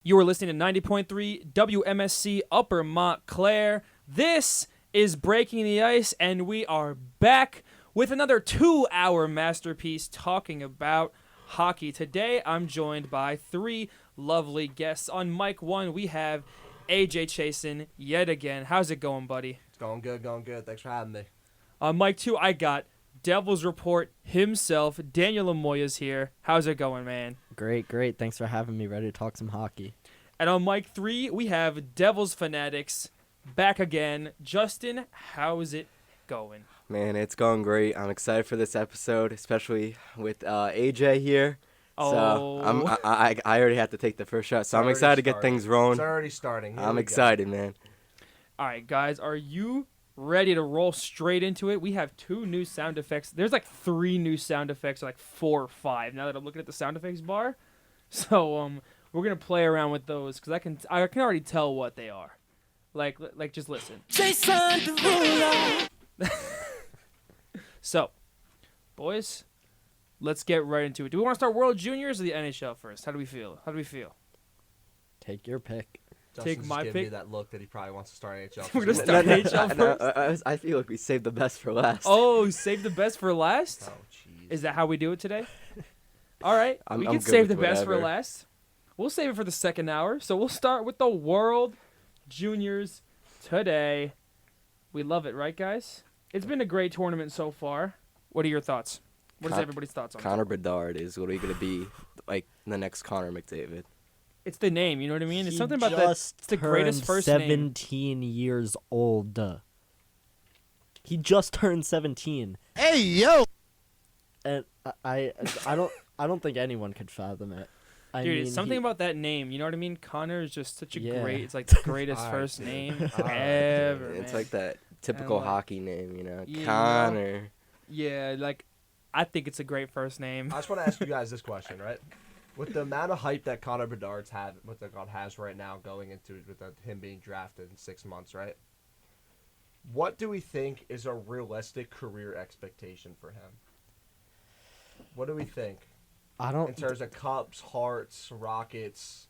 You are listening to 90.3 WMSC Upper Montclair. This is Breaking the Ice, and we are back with another 2-hour masterpiece talking about hockey. Today, I'm joined by three lovely guests. On mic one, we have AJ Chasen yet again. How's it going, buddy? It's going good, going good. Thanks for having me. On mic two, I got Devil's Report himself. Daniel Lamoya's here. How's it going, man? Great. Thanks for having me. Ready to talk some hockey. And on mic three, we have Devils Fanatics back again. Justin, how's it going? Man, it's going great. I'm excited for this episode, especially with AJ here. Oh. So I already have to take the first shot, so I'm excited to get things rolling. It's already starting. I'm excited, man. All right, guys, are you ready to roll straight into it? We have two new sound effects. There's like three new sound effects, or like 4 or 5. Now that I'm looking at the sound effects bar, so we're gonna play around with those because I can already tell what they are. Like just listen. Jason Derulo. So, boys, let's get right into it. Do we want to start World Juniors or the NHL first? How do we feel? Take your pick. Justin's Take my just giving pick. me that look that he probably wants to start NHL. We're gonna start NHL first. I feel like we saved the best for last. Oh, save the best for last? Oh, jeez. Is that how we do it today? All right, I'm we can good save the with best for whatever. last. We'll save it for the second hour. So we'll start with the World Juniors today. We love it, right, guys? It's been a great tournament so far. What are your thoughts? What is everybody's thoughts on it? Connor Bedard is literally going to be like the next Connor McDavid. It's the name, you know what I mean? It's He something about that. It's the greatest first name. 17 years old. He just turned 17, Hey, yo. and I don't think anyone could fathom it. I Dude, mean, it's something about that name. You know what I mean? Connor is just such a Yeah. great. It's like the greatest All right, first dude. name All right, ever. It's man. like that typical like- hockey name, you know, Yeah. Connor. Yeah, like I think it's a great first name. I just want to ask you guys this question, right? With the amount of hype that Connor Bedard's had, what the God has right now going into it, with him being drafted in 6 months, right? What do we think is a realistic career expectation for him? What do we think I in don't. terms of Cups, Hearts, Rockets,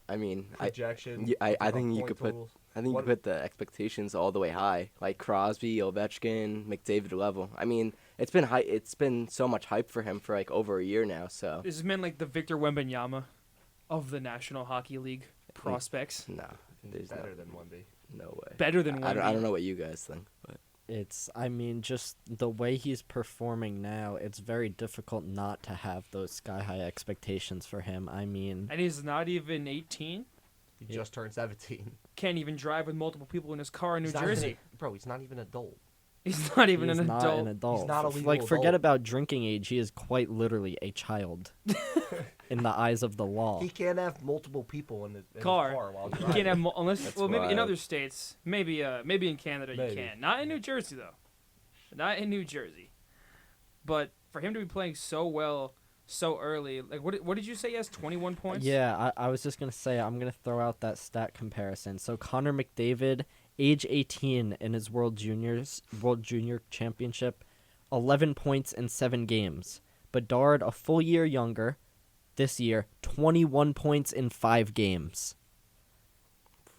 I mean, projection? I think you point could put totals? I think you What- put the expectations all the way high, like Crosby, Ovechkin, McDavid level. I mean, it's been so much hype for him for like over a year now. So This is meant like the Victor Wembanyama of the National Hockey League prospects. no, there's better than 1B. no way. Better than I Wemby. don't know what you guys think, but I mean, just the way he's performing now, it's very difficult not to have those sky-high expectations for him. I mean, And he's not even 18. He Yeah. just turned 17. Can't even drive with multiple people in his car in New He's not even Jersey. bro, he's not even adult. He's not even he's an not adult. an adult. He's not a F- legal like, forget adult. about drinking age. He is quite literally a child in the eyes of the law. He can't have multiple people in his Car. car while You driving. can't have unless That's maybe in wild. other states, maybe in Canada you Maybe. can. Not in New Jersey though. Not in New Jersey. But for him to be playing so well so early, like what did you say? He has 21 points. Yeah, I was just going to say, I'm going to throw out that stat comparison. So Connor McDavid, age 18 in his World Junior Championship, 11 points in 7 games. Bedard, a full year younger, this year, 21 points in 5 games.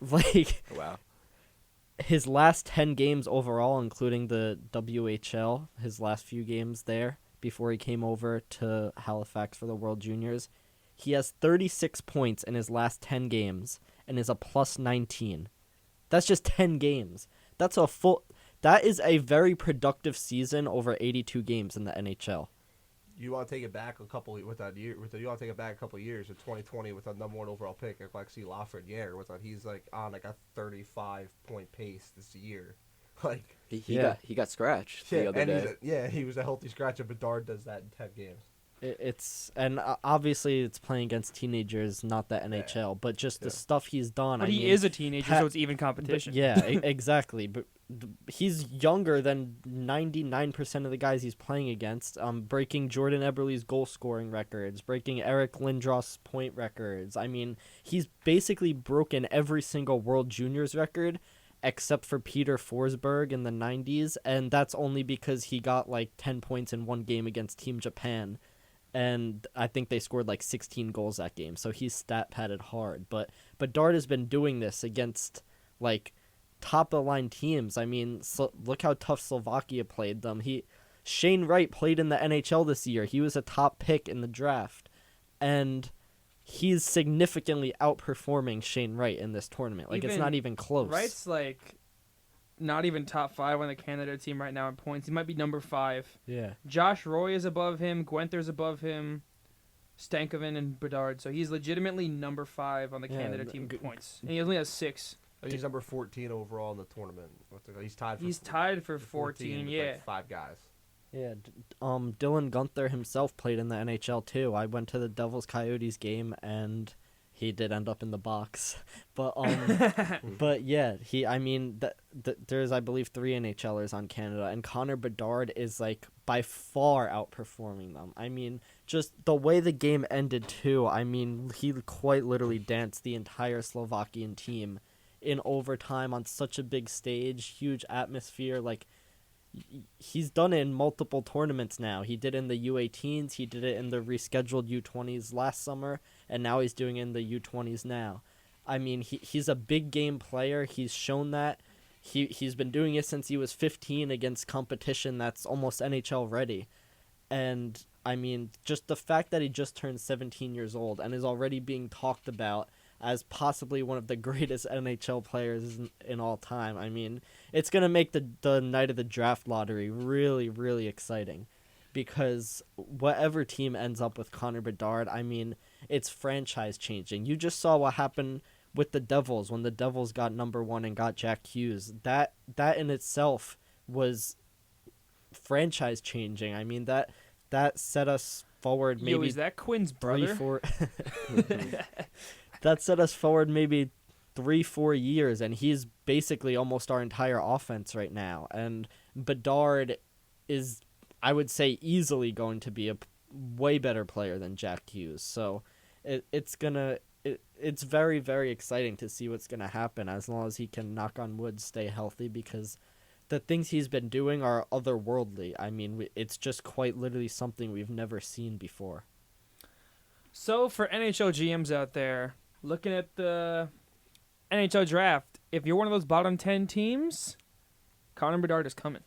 Like, wow. his last 10 games overall, including the WHL, his last few games there, before he came over to Halifax for the World Juniors, he has 36 points in his last 10 games and is a plus 19. That's just 10 games. That is a very productive season over 82 games in the NHL. You want to take it back a couple you want to take it back a couple of years in 2020 with a number 1 overall pick, Alexis Lafreniere, with that he's like on like a 35-point pace this year. Like He got scratched the other day. he was a healthy scratch, and Bedard does that in 10 games. Obviously it's playing against teenagers, not the NHL, but just the Yeah. stuff he's done. But I he mean, is a teenager, Pat- so it's even competition. Yeah, exactly. But he's younger than 99% of the guys he's playing against. Breaking Jordan Eberle's goal scoring records, breaking Eric Lindros's point records. I mean, he's basically broken every single World Juniors record except for Peter Forsberg in the 90s, and that's only because he got like 10 points in one game against Team Japan. and I think they scored like 16 goals that game. So he's stat padded hard. But Dart has been doing this against like top of the line teams. I mean, look how tough Slovakia played them. Shane Wright played in the NHL this year. He was a top pick in the draft, and he's significantly outperforming Shane Wright in this tournament. Like, it's not even close. Wright's like not even top 5 on the Canada team right now in points. He might be number 5. Yeah. Josh Roy is above him. Gwenther's above him. Stankoven and Bedard. So he's legitimately number 5 on the Canada team in points. And he only has 6. He's number 14 overall in the tournament. He's tied for. He's tied for 14. with, Yeah. like, 5 guys. Yeah, Dylan Gunther himself played in the NHL too. I went to the Devils Coyotes game and he did end up in the box. But but yeah, there's I believe 3 NHLers on Canada, and Connor Bedard is like by far outperforming them. I mean, just the way the game ended too. I mean, he quite literally danced the entire Slovakian team in overtime on such a big stage, huge atmosphere. Like, he's done it in multiple tournaments now. He did it in the U18s, he did it in the rescheduled U20s last summer, and now he's doing it in the U20s now. I mean, he's a big game player. He's shown that. He's been doing it since he was 15 against competition that's almost NHL ready. And, I mean, just the fact that he just turned 17 years old and is already being talked about as possibly one of the greatest NHL players in all time. I mean, it's going to make the night of the draft lottery really, really exciting, because whatever team ends up with Connor Bedard, I mean, it's franchise changing. You just saw what happened with the Devils when the Devils got number 1 and got Jack Hughes. That in itself was franchise changing. I mean, that set us forward maybe. Yo, is that Quinn's brother? 3-4 That set us forward maybe 3-4 years, and he's basically almost our entire offense right now. And Bedard is, I would say, easily going to be a way better player than Jack Hughes. So it's very, very exciting to see what's gonna happen, as long as he can, knock on wood, stay healthy, because the things he's been doing are otherworldly. I mean, it's just quite literally something we've never seen before. So for NHL GMs out there looking at the NHL draft, if you're one of those bottom 10 teams, Connor Bedard is coming.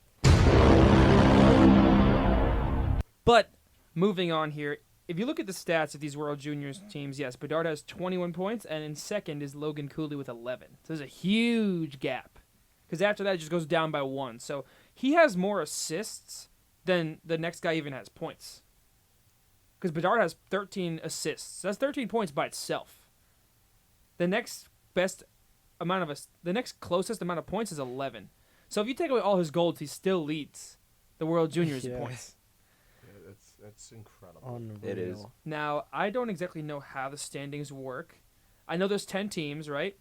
But moving on here, if you look at the stats of these World Juniors teams, yes, Bedard has 21 points, and in second is Logan Cooley with 11. So there's a huge gap, because after that it just goes down by 1. So he has more assists than the next guy even has points. Because Bedard has 13 assists. That's 13 points by itself. The next closest amount of points is 11. So if you take away all his goals, he still leads the World Juniors in points. Yeah, it's incredible. Unreal. It is. Now, I don't exactly know how the standings work. I know there's 10 teams, right?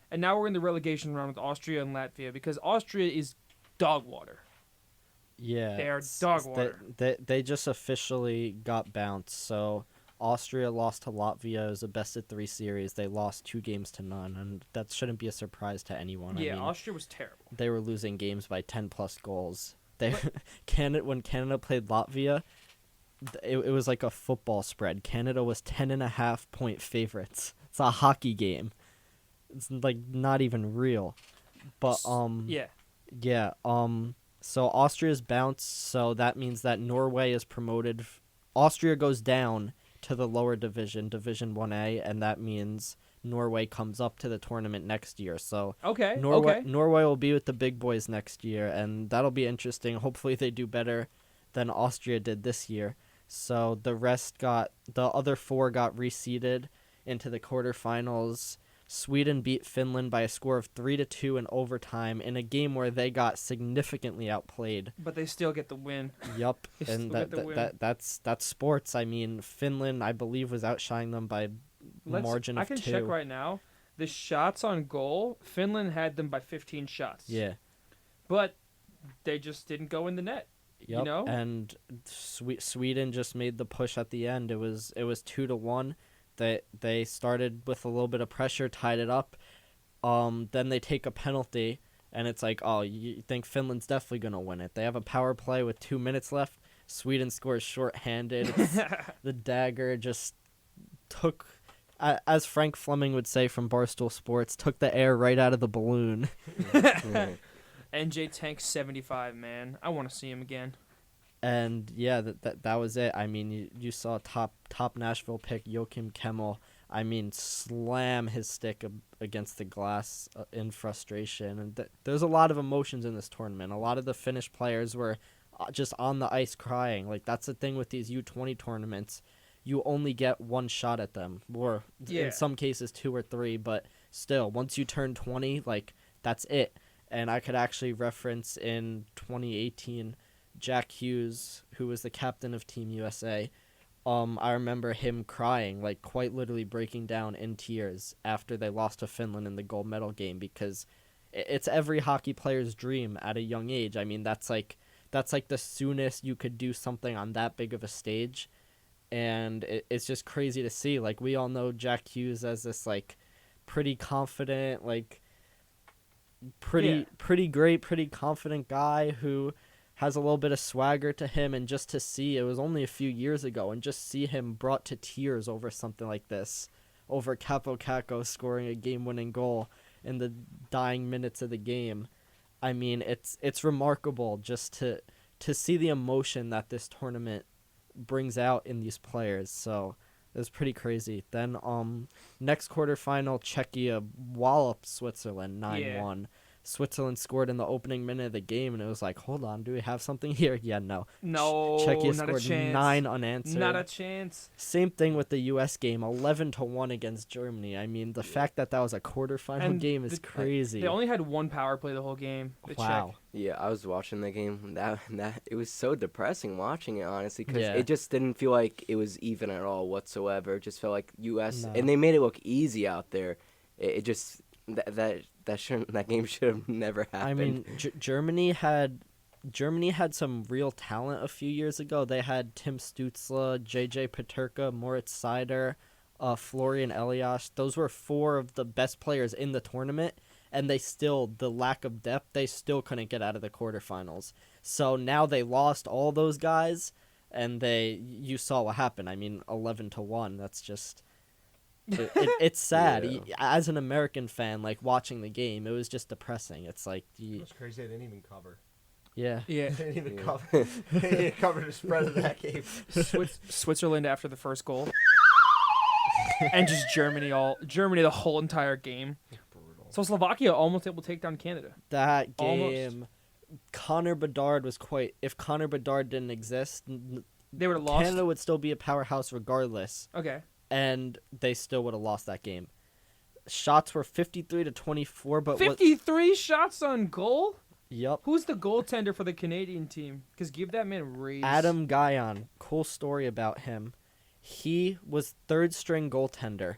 And now we're in the relegation round with Austria and Latvia, because Austria is dog water. Yeah, They are dog water. They just officially got bounced. So Austria lost to Latvia. It was a best-of-3 series. They lost 2-0, and that shouldn't be a surprise to anyone. Yeah, I mean, Austria was terrible. they were losing games by 10-plus goals. When Canada played Latvia, it was like a football spread. Canada was 10.5-point favorites. It's a hockey game. It's like not even real. But Yeah. yeah, so Austria's bounced, so that means that Norway is promoted. Austria goes down to the lower division, Division 1A, and that means Norway comes up to the tournament next year. So Okay. Norway will be with the big boys next year, and that'll be interesting. Hopefully they do better than Austria did this year. So the other 4 got reseeded into the quarterfinals. Sweden beat Finland by a score of 3-2 in overtime in a game where they got significantly outplayed. But they still get the win. Yup, They and still get the win. that's sports. I mean, Finland, I believe, was outshining them by margin of 2. I can check right now. The shots on goal, Finland had them by 15 shots. Yeah. But they just didn't go in the net. Yep. You know? And Sweden just made the push at the end. It was 2-1. They started with a little bit of pressure, tied it up. Then they take a penalty, and it's like, oh, you think Finland's definitely gonna win it? They have a power play with 2 minutes left. Sweden scores shorthanded. The dagger just took, as Frank Fleming would say from Barstool Sports, took the air right out of the balloon. NJ Tank 75, man. I want to see him again. And yeah, that was it. I mean, you saw top Nashville pick Joachim Kemmel. I mean, slam his stick against the glass in frustration. And there's a lot of emotions in this tournament. A lot of the Finnish players were just on the ice crying. Like, that's the thing with these U20 tournaments. You only get one shot at them, or Yeah. in some cases 2 or 3. But still, once you turn 20, like, that's it. And I could actually reference in 2018, Jack Hughes, who was the captain of Team USA. I remember him crying, like quite literally breaking down in tears after they lost to Finland in the gold medal game, because it's every hockey player's dream at a young age. I mean, that's like the soonest you could do something on that big of a stage, and it's just crazy to see. Like, we all know Jack Hughes as this like pretty confident, like pretty great, pretty confident guy who has a little bit of swagger to him, and just to see, it was only a few years ago, and just see him brought to tears over something like this, over Capo Caco scoring a game-winning goal in the dying minutes of the game. I mean, it's remarkable just to see the emotion that this tournament brings out in these players. So it was pretty crazy. Then next quarterfinal, Czechia walloped Switzerland 9-1. Switzerland scored in the opening minute of the game, and it was like, hold on, do we have something here? Yeah, no. No, Czechia not scored a chance. 9 unanswered. Not a chance. Same thing with the U.S. game, 11-1 against Germany. I mean, the fact that was a quarterfinal And game is crazy. They only had one power play the whole game. The Wow. Czech. Yeah, I was watching the game. That it was so depressing watching it, honestly, because Yeah. it just didn't feel like it was even at all whatsoever. It just felt like U.S. No. and they made it look easy out there. It just that game should have never happened. I mean, Germany had some real talent a few years ago. They had Tim Stützle, JJ Peterka, Moritz Seider, Florian Elias. Those were 4 of the best players in the tournament, and the lack of depth, they still couldn't get out of the quarterfinals. So now they lost all those guys, and you saw what happened. I mean, 11-1. That's just. It's sad. Yeah. As an American fan, like, watching the game, it was just depressing. It's like, It's crazy they didn't even cover. yeah. Yeah. They didn't even Yeah. cover. They didn't even cover the spread of that game. Switzerland after the first goal. And just Germany the whole entire game. Brutal. So Slovakia almost able to take down Canada. That Almost. game, Connor Bedard was quite. If Connor Bedard didn't exist, They would have lost. Canada would still be a powerhouse regardless, Okay. and they still would have lost that game. Shots were 53-24, but 53 shots on goal? Yep. Who's the goaltender for the Canadian team? Because give that man a raise. Adam Guyon. Cool story about him. He was third string goaltender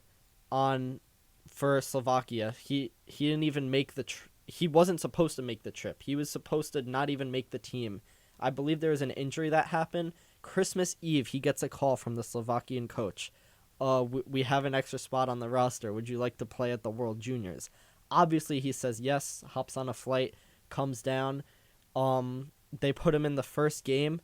for Slovakia. He didn't even make he wasn't supposed to make the trip. He was supposed to not even make the team. I believe there was an injury that happened. Christmas Eve, he gets a call from the Slovakian coach. We have an extra spot on the roster. Would you like to play at the World Juniors? Obviously, he says yes, hops on a flight, comes down. They put him in the first game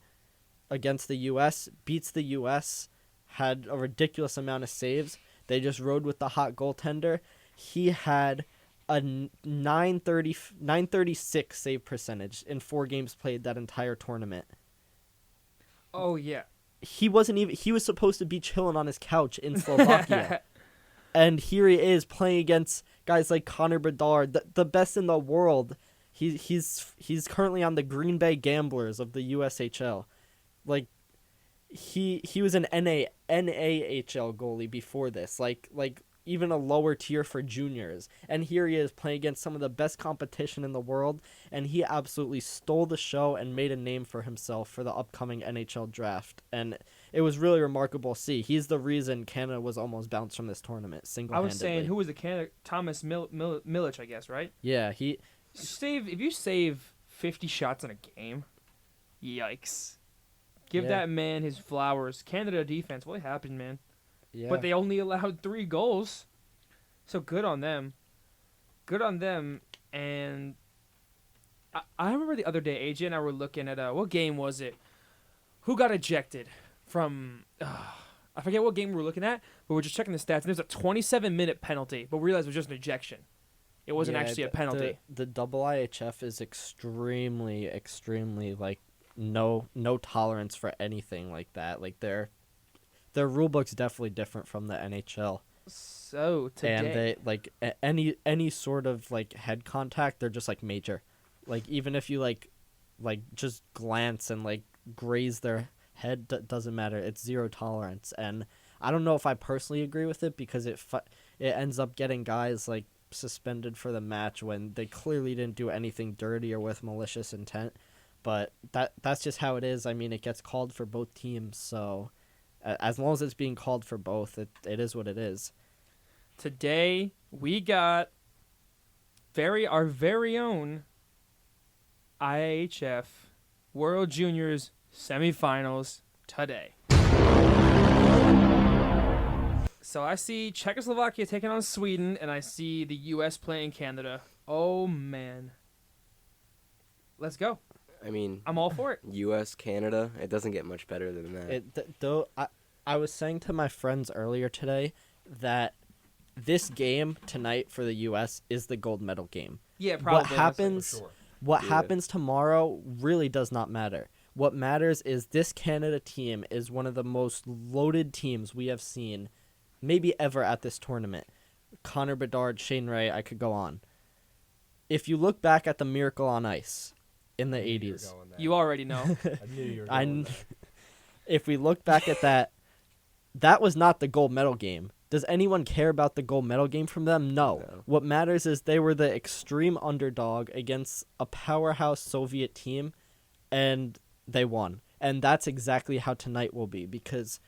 against the U.S., beats the U.S., had a ridiculous amount of saves. They just rode with the hot goaltender. He had a 936 save percentage in 4 games played that entire tournament. Oh, yeah. He was supposed to be chilling on his couch in Slovakia. And here he is playing against guys like Connor Bedard, the best in the world. He's currently on the Green Bay Gamblers of the USHL. Like, he was an NAHL goalie before this. Like even a lower tier for juniors. And here he is playing against some of the best competition in the world, and he absolutely stole the show and made a name for himself for the upcoming NHL draft. And it was really remarkable to see. He's the reason Canada was almost bounced from this tournament I single-handedly. was saying, who was the Canada? Thomas Milic, I guess, right? Yeah, If you save 50 shots in a game, yikes. Give Yeah. that man his flowers. Canada defense, what happened, man? yeah. But they only allowed 3 goals. So good on them. Good on them. And I remember the other day, AJ and I were looking at, what game was it? who got ejected from. I forget what game we were looking at, but we're just checking the stats. And there's a 27-minute penalty, but we realized it was just an ejection. It wasn't actually a penalty. The double IHF is extremely, extremely like no tolerance for anything like that. Like their rule book's definitely different from the NHL. So today, And they like any sort of like head contact, they're just like major. Like even if you like just glance and like graze their head, doesn't matter. It's zero tolerance. And I don't know if I personally agree with it because it ends up getting guys like suspended for the match when they clearly didn't do anything dirty or with malicious intent. But that's just how it is. I mean, it gets called for both teams, so as long as it's being called for both, it is what it is. today we got our very own IHF World Juniors semifinals today. So I see Czechoslovakia taking on Sweden, and I see the U.S. playing Canada. Oh, man. Let's go. I mean, I'm all for it. U.S. Canada. It doesn't get much better than that. Though I was saying to my friends earlier today that this game tonight for the U.S. is the gold medal game. Yeah, probably. What happens? For sure. What Yeah. happens tomorrow really does not matter. What matters is this Canada team is one of the most loaded teams we have seen, maybe ever at this tournament. Connor Bedard, Shane Ray, I could go on. If you look back at the Miracle on Ice in the I knew you were 80s, going there. You already know. I knew you were going there. if we look back at that, that was not the gold medal game. Does anyone care about the gold medal game from them? No. No. What matters is they were the extreme underdog against a powerhouse Soviet team, and they won. And that's exactly how tonight will be, because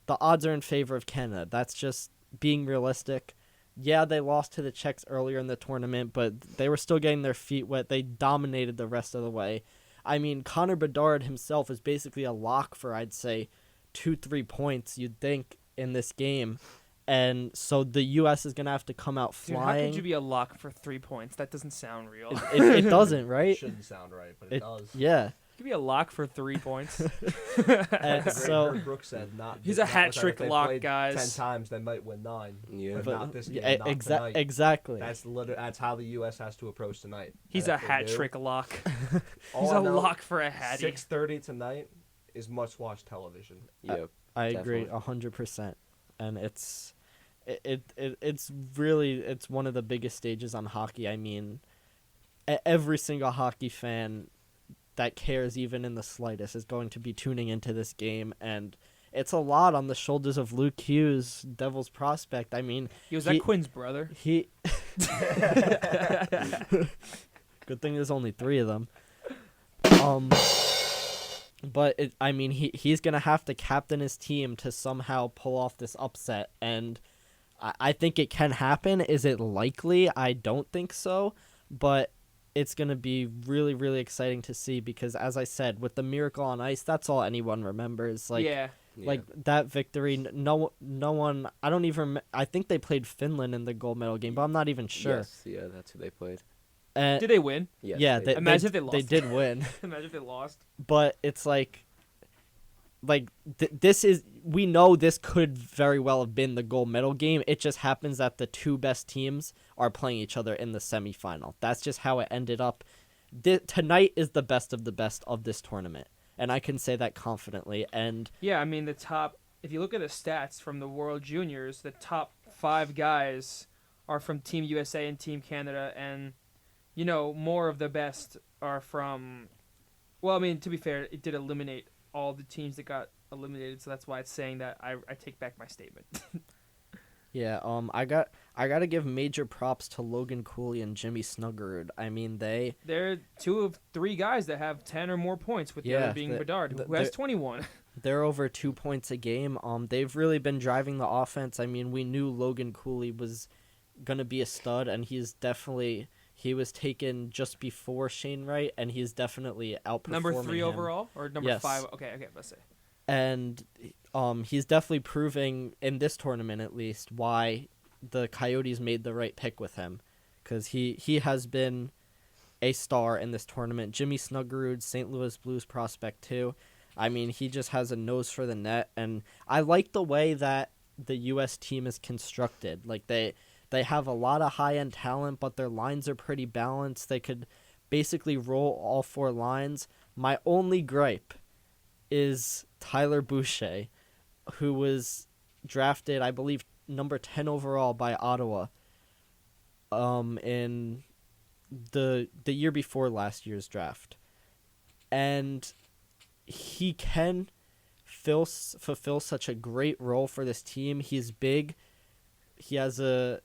the odds are in favor of Canada. That's just being realistic. Yeah, they lost to the Czechs earlier in the tournament, but they were still getting their feet wet. They dominated the rest of the way. I mean, Connor Bedard himself is basically a lock for, I'd say, 2-3 points, you'd think, in this game. And so the U.S. is going to have to come out Dude, how flying. could you be a lock for 3 points? That doesn't sound real. It doesn't, It right? shouldn't sound right, but it does. Yeah. You could be a lock for 3 points. And so Greg Brooks said not. He's a hat not- trick if they lock, played guys. 10 times, they might win 9. Yeah. But not this game. yeah, not tonight. exactly. That's how the U.S. has to approach tonight. He's And a if they hat do, trick lock. all He's I a know, lock for a hattie. 6:30 tonight is must-watch television. Yep. I agree Definitely. 100%. And it's one of the biggest stages on hockey. I mean, every single hockey fan that cares even in the slightest is going to be tuning into this game, and it's a lot on the shoulders of Luke Hughes, Devils prospect. I mean, He was that Quinn's brother. he good thing there's only 3 of them. But he's gonna have to captain his team to somehow pull off this upset, and I think it can happen. Is it likely? I don't think so, but it's gonna be really, really exciting to see, because as I said, with the Miracle on Ice, that's all anyone remembers. Like, yeah. Yeah. like that victory. No one. I don't even. I think they played Finland in the gold medal game, but I'm not even sure. Yes, yeah, that's who they played. And Did they win? Yes, yeah, they, Imagine if they They lost. did win. Imagine if they lost. But it's like this is, we know this could very well have been the gold medal game. It just happens that the 2 best teams are playing each other in the semifinal. That's just how it ended up. Tonight is the best of this tournament, and I can say that confidently. And Yeah, I mean, if you look at the stats from the World Juniors, the top 5 guys are from Team USA and Team Canada, and, you know, more of the best are from, well, I mean, to be fair, it did eliminate all the teams that got eliminated, so that's why it's saying that I take back my statement. yeah, I got to give major props to Logan Cooley and Jimmy Snuggerud. I mean, They're 2 of 3 guys that have 10 or more points, with the Yeah, other being Bedard, who has 21. they're over 2 points a game. They've really been driving the offense. I mean, we knew Logan Cooley was gonna be a stud, and he was taken just before Shane Wright, and he's definitely outperforming Number 3 him. overall? Or number Yes. 5? Okay, let's say. And he's definitely proving, in this tournament at least, why the Coyotes made the right pick with him, because he has been a star in this tournament. Jimmy Snuggerud, St. Louis Blues prospect too. I mean, he just has a nose for the net, and I like the way that the U.S. team is constructed. Like they have a lot of high-end talent, but their lines are pretty balanced. They could basically roll all 4 lines. My only gripe is Tyler Boucher, who was drafted, I believe, number 10 overall by Ottawa in the year before last year's draft. And he can fulfill such a great role for this team. He's big. He's a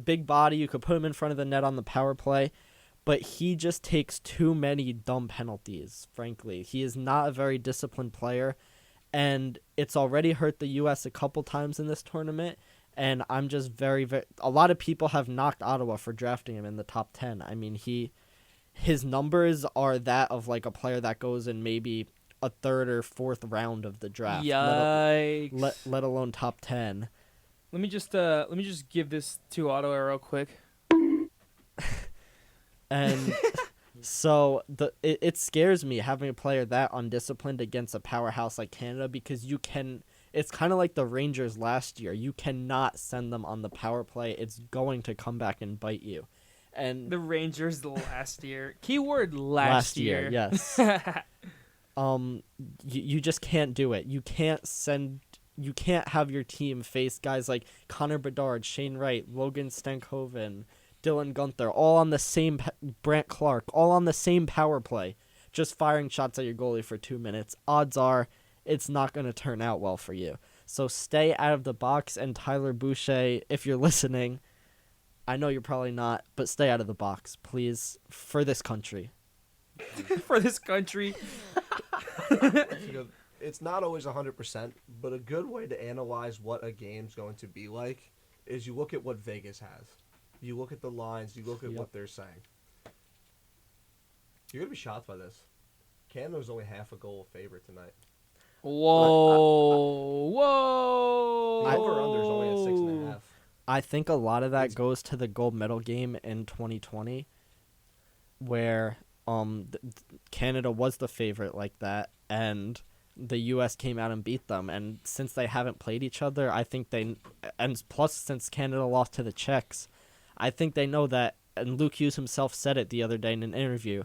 big body. You could put him in front of the net on the power play, but he just takes too many dumb penalties, frankly. He is not a very disciplined player, and it's already hurt the U.S. a couple times in this tournament, and I'm just very, very... A lot of people have knocked Ottawa for drafting him in the top 10. I mean, his numbers are that of like a player that goes in maybe a 3rd or 4th round of the draft. Yikes. Let alone top 10. Let me just give this to Ottawa real quick. And so it scares me having a player that undisciplined against a powerhouse like Canada, because it's kind of like the Rangers last year. You cannot send them on the power play. It's going to come back and bite you. And The Rangers last year. Keyword last year. Yes. You just can't do it. You can't have your team face guys like Connor Bedard, Shane Wright, Logan Stankoven, Dylan Gunther, all on the same Brant Clark, all on the same power play, just firing shots at your goalie for 2 minutes. Odds are it's not going to turn out well for you. So stay out of the box, and Tyler Boucher, if you're listening, I know you're probably not, but stay out of the box, please, for this country. For this country. It's not always 100%, but a good way to analyze what a game's going to be like is you look at what Vegas has. You look at the lines, you look at what they're saying. You're going to be shocked by this. Canada's only half a goal favorite tonight. Whoa. Whoa. The over-under is only at 6.5. I think a lot of that goes to the gold medal game in 2020, where Canada was the favorite like that, and the U.S. came out and beat them. And since they haven't played each other, I think and plus since Canada lost to the Czechs, I think they know that, and Luke Hughes himself said it the other day in an interview,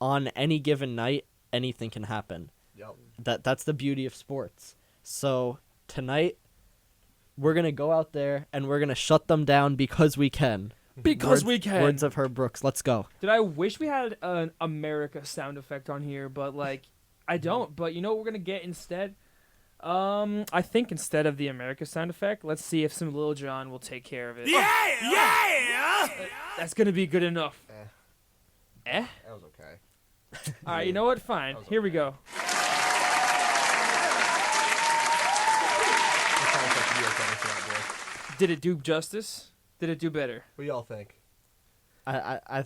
on any given night, anything can happen. Yep. That's the beauty of sports. So tonight, we're going to go out there and we're going to shut them down because we can. Because we can. Words of Herb Brooks. Let's go. Dude, I wish we had an America sound effect on here, but I don't. But you know what we're gonna get instead? I think instead of the America sound effect, let's see if some Lil Jon will take care of it. Yeah! That's gonna be good enough. Eh? That was okay. All right, you know what? Fine. That was Here we okay. go. That sounds like you okay for that, boy. Did it do justice? Did it do better? What do y'all think? I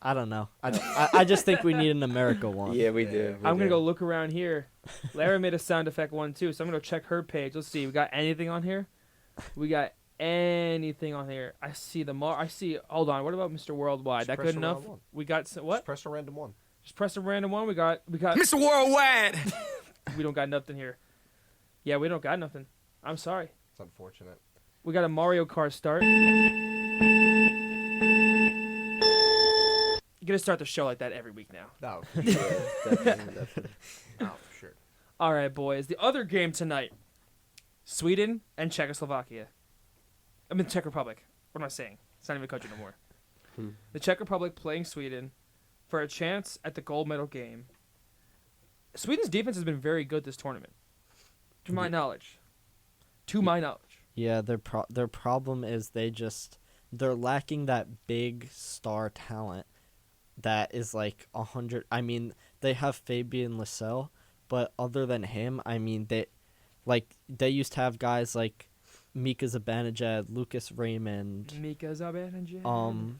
don't know. I just think we need an America one. Yeah, we do. I'm gonna go look around here. Lara made a sound effect one too, so I'm gonna check her page. Let's see. We got anything on here? We got anything on here? I see I see. Hold on. What about Mr. Worldwide? Just That press good a enough? random one. We got what? Just press a random one. Just press a random one. We got. Mr. Worldwide! We don't got nothing here. Yeah, we don't got nothing. I'm sorry. It's unfortunate. We got a Mario Kart start. You're gonna start the show like that every week now. No, Yeah, definitely. no, for sure. All right, boys. The other game tonight: Sweden and Czechoslovakia. I mean Czech Republic. What am I saying? It's not even a country no more. The Czech Republic playing Sweden for a chance at the gold medal game. Sweden's defense has been very good this tournament, to my knowledge. Yeah, their problem is they're lacking that big star talent that is like 100. I mean, they have Fabian Lascelles, but other than him, I mean, they used to have guys like Mika Zibanejad, Lucas Raymond, Mika Zibanejad.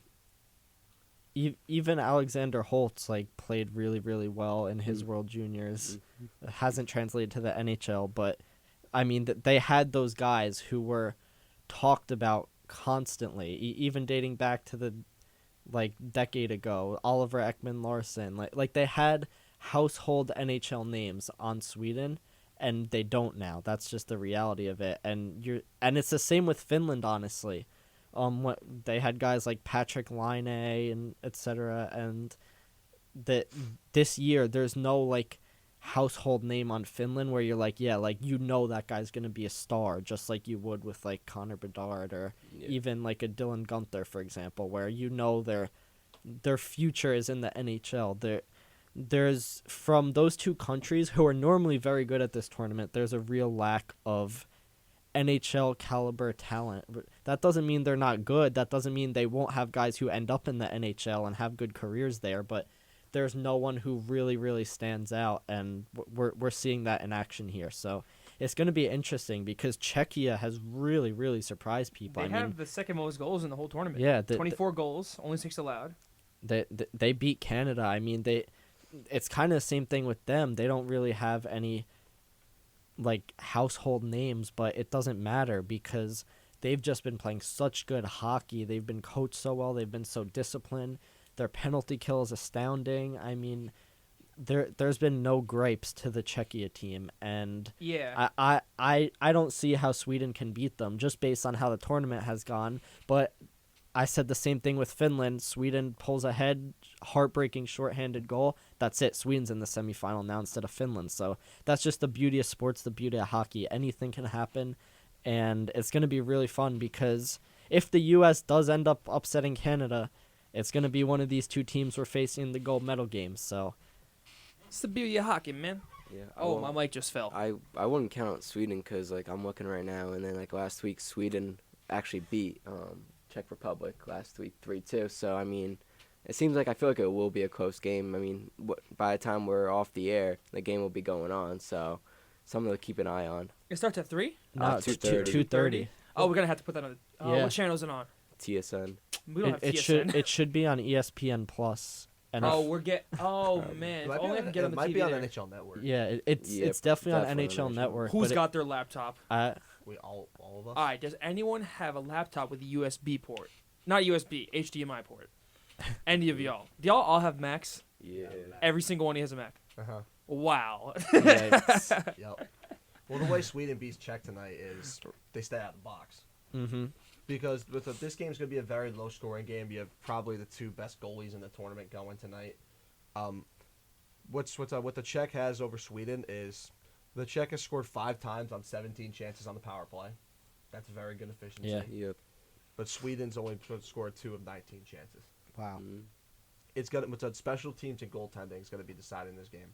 even Alexander Holtz played really, really well in his World Juniors. It hasn't translated to the NHL, but I mean, they had those guys who were talked about constantly, even dating back to the decade ago. Oliver Ekman Larsson, like they had household NHL names on Sweden, and they don't now. That's just the reality of it. And it's the same with Finland, honestly. What they had guys like Patrick Laine and etc. And this year there's no like household name on Finland where you're like, yeah, like that guy's gonna be a star, just like you would with like Connor Bedard or even like a Dylan Gunther, for example, where their future is in the NHL. There's from those two countries who are normally very good at this tournament, there's a real lack of NHL caliber talent. That doesn't mean they're not good. That doesn't mean they won't have guys who end up in the NHL and have good careers there, but there's no one who really, really stands out, and we're seeing that in action here. So it's going to be interesting because Czechia has really, really surprised people. They have the second most goals in the whole tournament. Yeah, 24 goals, only 6 allowed. They beat Canada. I mean, it's kind of the same thing with them. They don't really have any like household names, but it doesn't matter because they've just been playing such good hockey. They've been coached so well. They've been so disciplined. Their penalty kill is astounding. I mean, there's been no gripes to the Czechia team, and yeah, I don't see how Sweden can beat them just based on how the tournament has gone. But I said the same thing with Finland. Sweden pulls ahead, heartbreaking shorthanded goal. That's it. Sweden's in the semifinal now instead of Finland. So that's just the beauty of sports, the beauty of hockey. Anything can happen, and it's going to be really fun because if the U.S. does end up upsetting Canada, it's going to be one of these two teams we're facing in the gold medal game. So it's the beauty of hockey, man. Yeah. Oh, my mic just fell. I wouldn't count out Sweden because like I'm looking right now, and then like last week Sweden actually beat Czech Republic last week 3-2. So I mean, it seems like I feel like it will be a close game. I mean, by the time we're off the air, the game will be going on. So something to keep an eye on. It starts at 3? no, it's 2:30. Oh, we're going to have to put that on. Yeah. What channel is it on? TSN. We don't have It TSN. should be on ESPN Plus. And Man. It might If only I be can get on the might TV be on there. NHL Network. yeah, it's Yep, definitely on definitely NHL on Network. Who's but got their laptop? We all of us. All right, does anyone have a laptop with a USB port? Not USB, HDMI port. Any of y'all? Do y'all all have Macs? Yeah. Every single one of you has a Mac. Uh-huh. Wow. Yikes. Yep. Well, the way Sweden beats Czech tonight is they stay out of the box. Mm-hmm. Because this game's going to be a very low-scoring game. You have probably the two best goalies in the tournament going tonight. What the Czech has over Sweden is the Czech has scored 5 times on 17 chances on the power play. That's very good efficiency. Yeah. Yep. But Sweden's only scored 2 of 19 chances. Wow. It's gonna special teams and goaltending is gonna be deciding this game.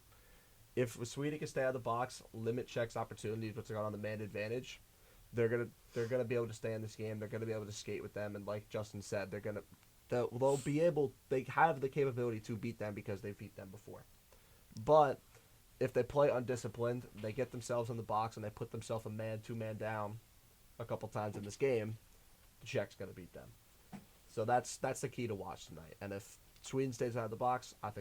If Sweden can stay out of the box, limit Czech's opportunities, which are on the man advantage, they're gonna be able to stay in this game. They're gonna be able to skate with them, and like Justin said, they'll be able. They have the capability to beat them because they've beat them before. But if they play undisciplined, they get themselves in the box and they put themselves a man, 2-man down, a couple times in this game, the Czech's gonna beat them. So that's the key to watch tonight. And if Sweden stays out of the box, I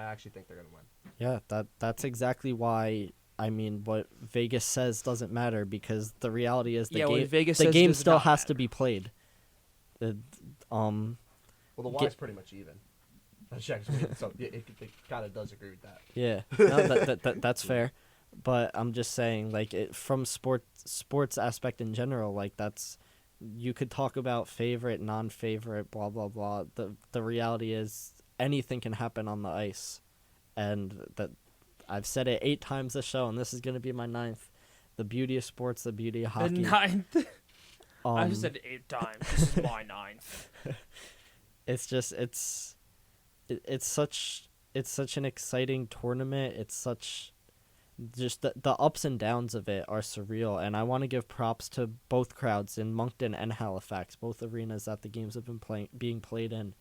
actually think they're gonna win. Yeah, that's exactly why. I mean, what Vegas says doesn't matter because the reality is what Vegas the says game does still not has matter. to be played. Well, the line's pretty much even. The Czechs win, so it kind of does agree with that. Yeah, no, that's fair. But I'm just saying, like, from sports aspect in general, like that's you could talk about favorite, non-favorite, blah blah blah. The reality is anything can happen on the ice, and that I've said it 8 times this show, and this is gonna be my 9th. The beauty of sports, the beauty of The hockey. 9th. I Um, just said it 8 times. This is my 9th. It's just it's such an exciting tournament. It's such just the ups and downs of it are surreal, and I want to give props to both crowds in Moncton and Halifax, both arenas that the games have been being played in.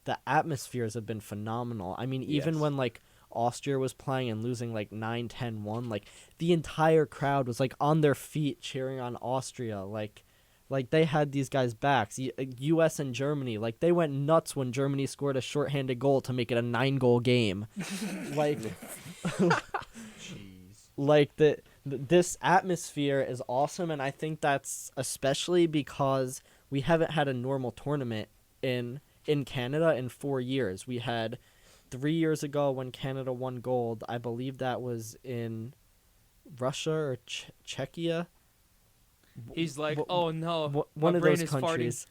The atmospheres have been phenomenal. I mean, even Yes. when like Austria was playing and losing like 9-10-1, like the entire crowd was like on their feet cheering on Austria, like they had these guys' backs. U.S. and Germany, like they went nuts when Germany scored a shorthanded goal to make it a 9-goal game. Like, Jeez. like this atmosphere is awesome, and I think that's especially because we haven't had a normal tournament in Canada in 4 years. We had 3 years ago when Canada won gold. I believe that was in Russia or Czechia. He's like, Wh- oh no, One my of brain those is farting. countries.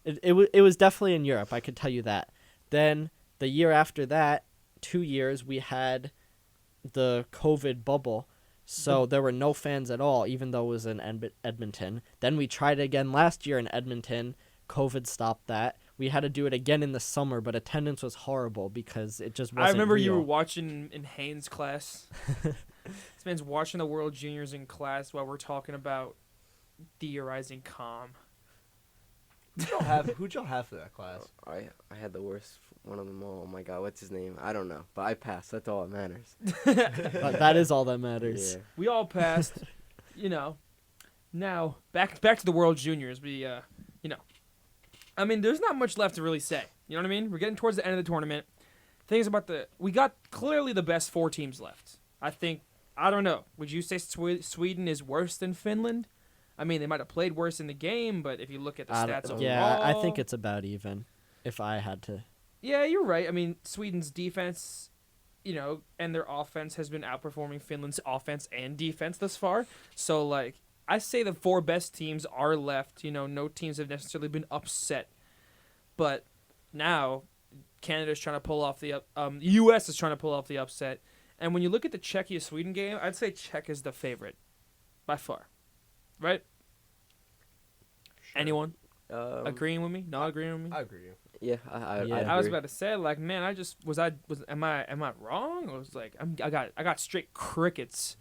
Mm. It was definitely in Europe. I could tell you that. Then the year after that, 2 years, we had the COVID bubble. So there were no fans at all, even though it was in Edmonton. Then we tried it again last year in Edmonton. COVID stopped that. We had to do it again in the summer, but attendance was horrible because it just wasn't I remember you were real. watching in Haynes' class. This man's watching the World Juniors in class while we're talking about theorizing calm. Who'd y'all have for that class? I had the worst one of them all. Oh my god, what's his name? I don't know, but I passed. That's all that matters. That is all that matters. Yeah. We all passed, Now back to the World Juniors. I mean, there's not much left to really say. You know what I mean? We're getting towards the end of the tournament. Things about we got clearly the best 4 teams left. I don't know. Would you say Sweden is worse than Finland? I mean, they might have played worse in the game, but if you look at the stats overall, Yeah, I think it's about even. If I had to. Yeah, you're right. I mean, Sweden's defense, and their offense has been outperforming Finland's offense and defense thus far. So, like, I say the 4 best teams are left. No teams have necessarily been upset. But now, Canada's trying to pull off the U.S. is trying to pull off the upset. And when you look at the Czechia-Sweden game, I'd say Czech is the favorite by far. Right? Sure. Anyone agreeing with me? Not agreeing with me? I agree. Yeah, I Yeah. I was agree. about to say, like, man, am I wrong? I was like, I got straight crickets.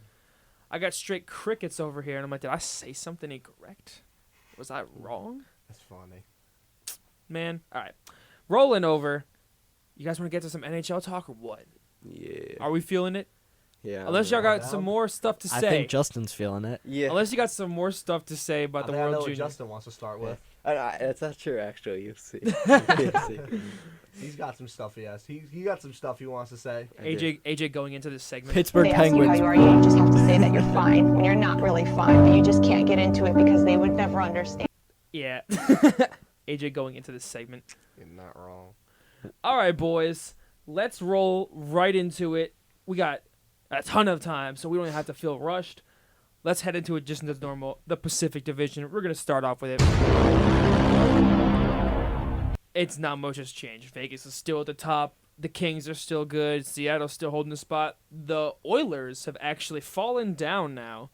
I got straight crickets over here, and I'm like, did I say something incorrect? Was I wrong? That's funny. Man, all right, rolling over. You guys want to get to some NHL talk or what? Yeah. Are we feeling it? Yeah. Unless y'all got down. some more stuff to I say. think Justin's feeling it. Yeah. Unless you got some more stuff to say about the I know World what Juniors. Justin wants to start with. That's not true, actually. You'll see. You'll see. He's got some stuff he has. He got some stuff he wants to say. I did. AJ going into this segment. Pittsburgh They ask you how Penguins. you are, you just have to say that you're fine when you're not really fine, but you just can't get into it because they would never understand. Yeah. AJ going into this segment. You're not wrong. All right, boys. Let's roll right into it. We got a ton of time, so we don't even have to feel rushed. Let's head into it just as normal. The Pacific Division. We're going to start off with it. It's not much has changed. Vegas is still at the top. The Kings are still good. Seattle's still holding the spot. The Oilers have actually fallen down now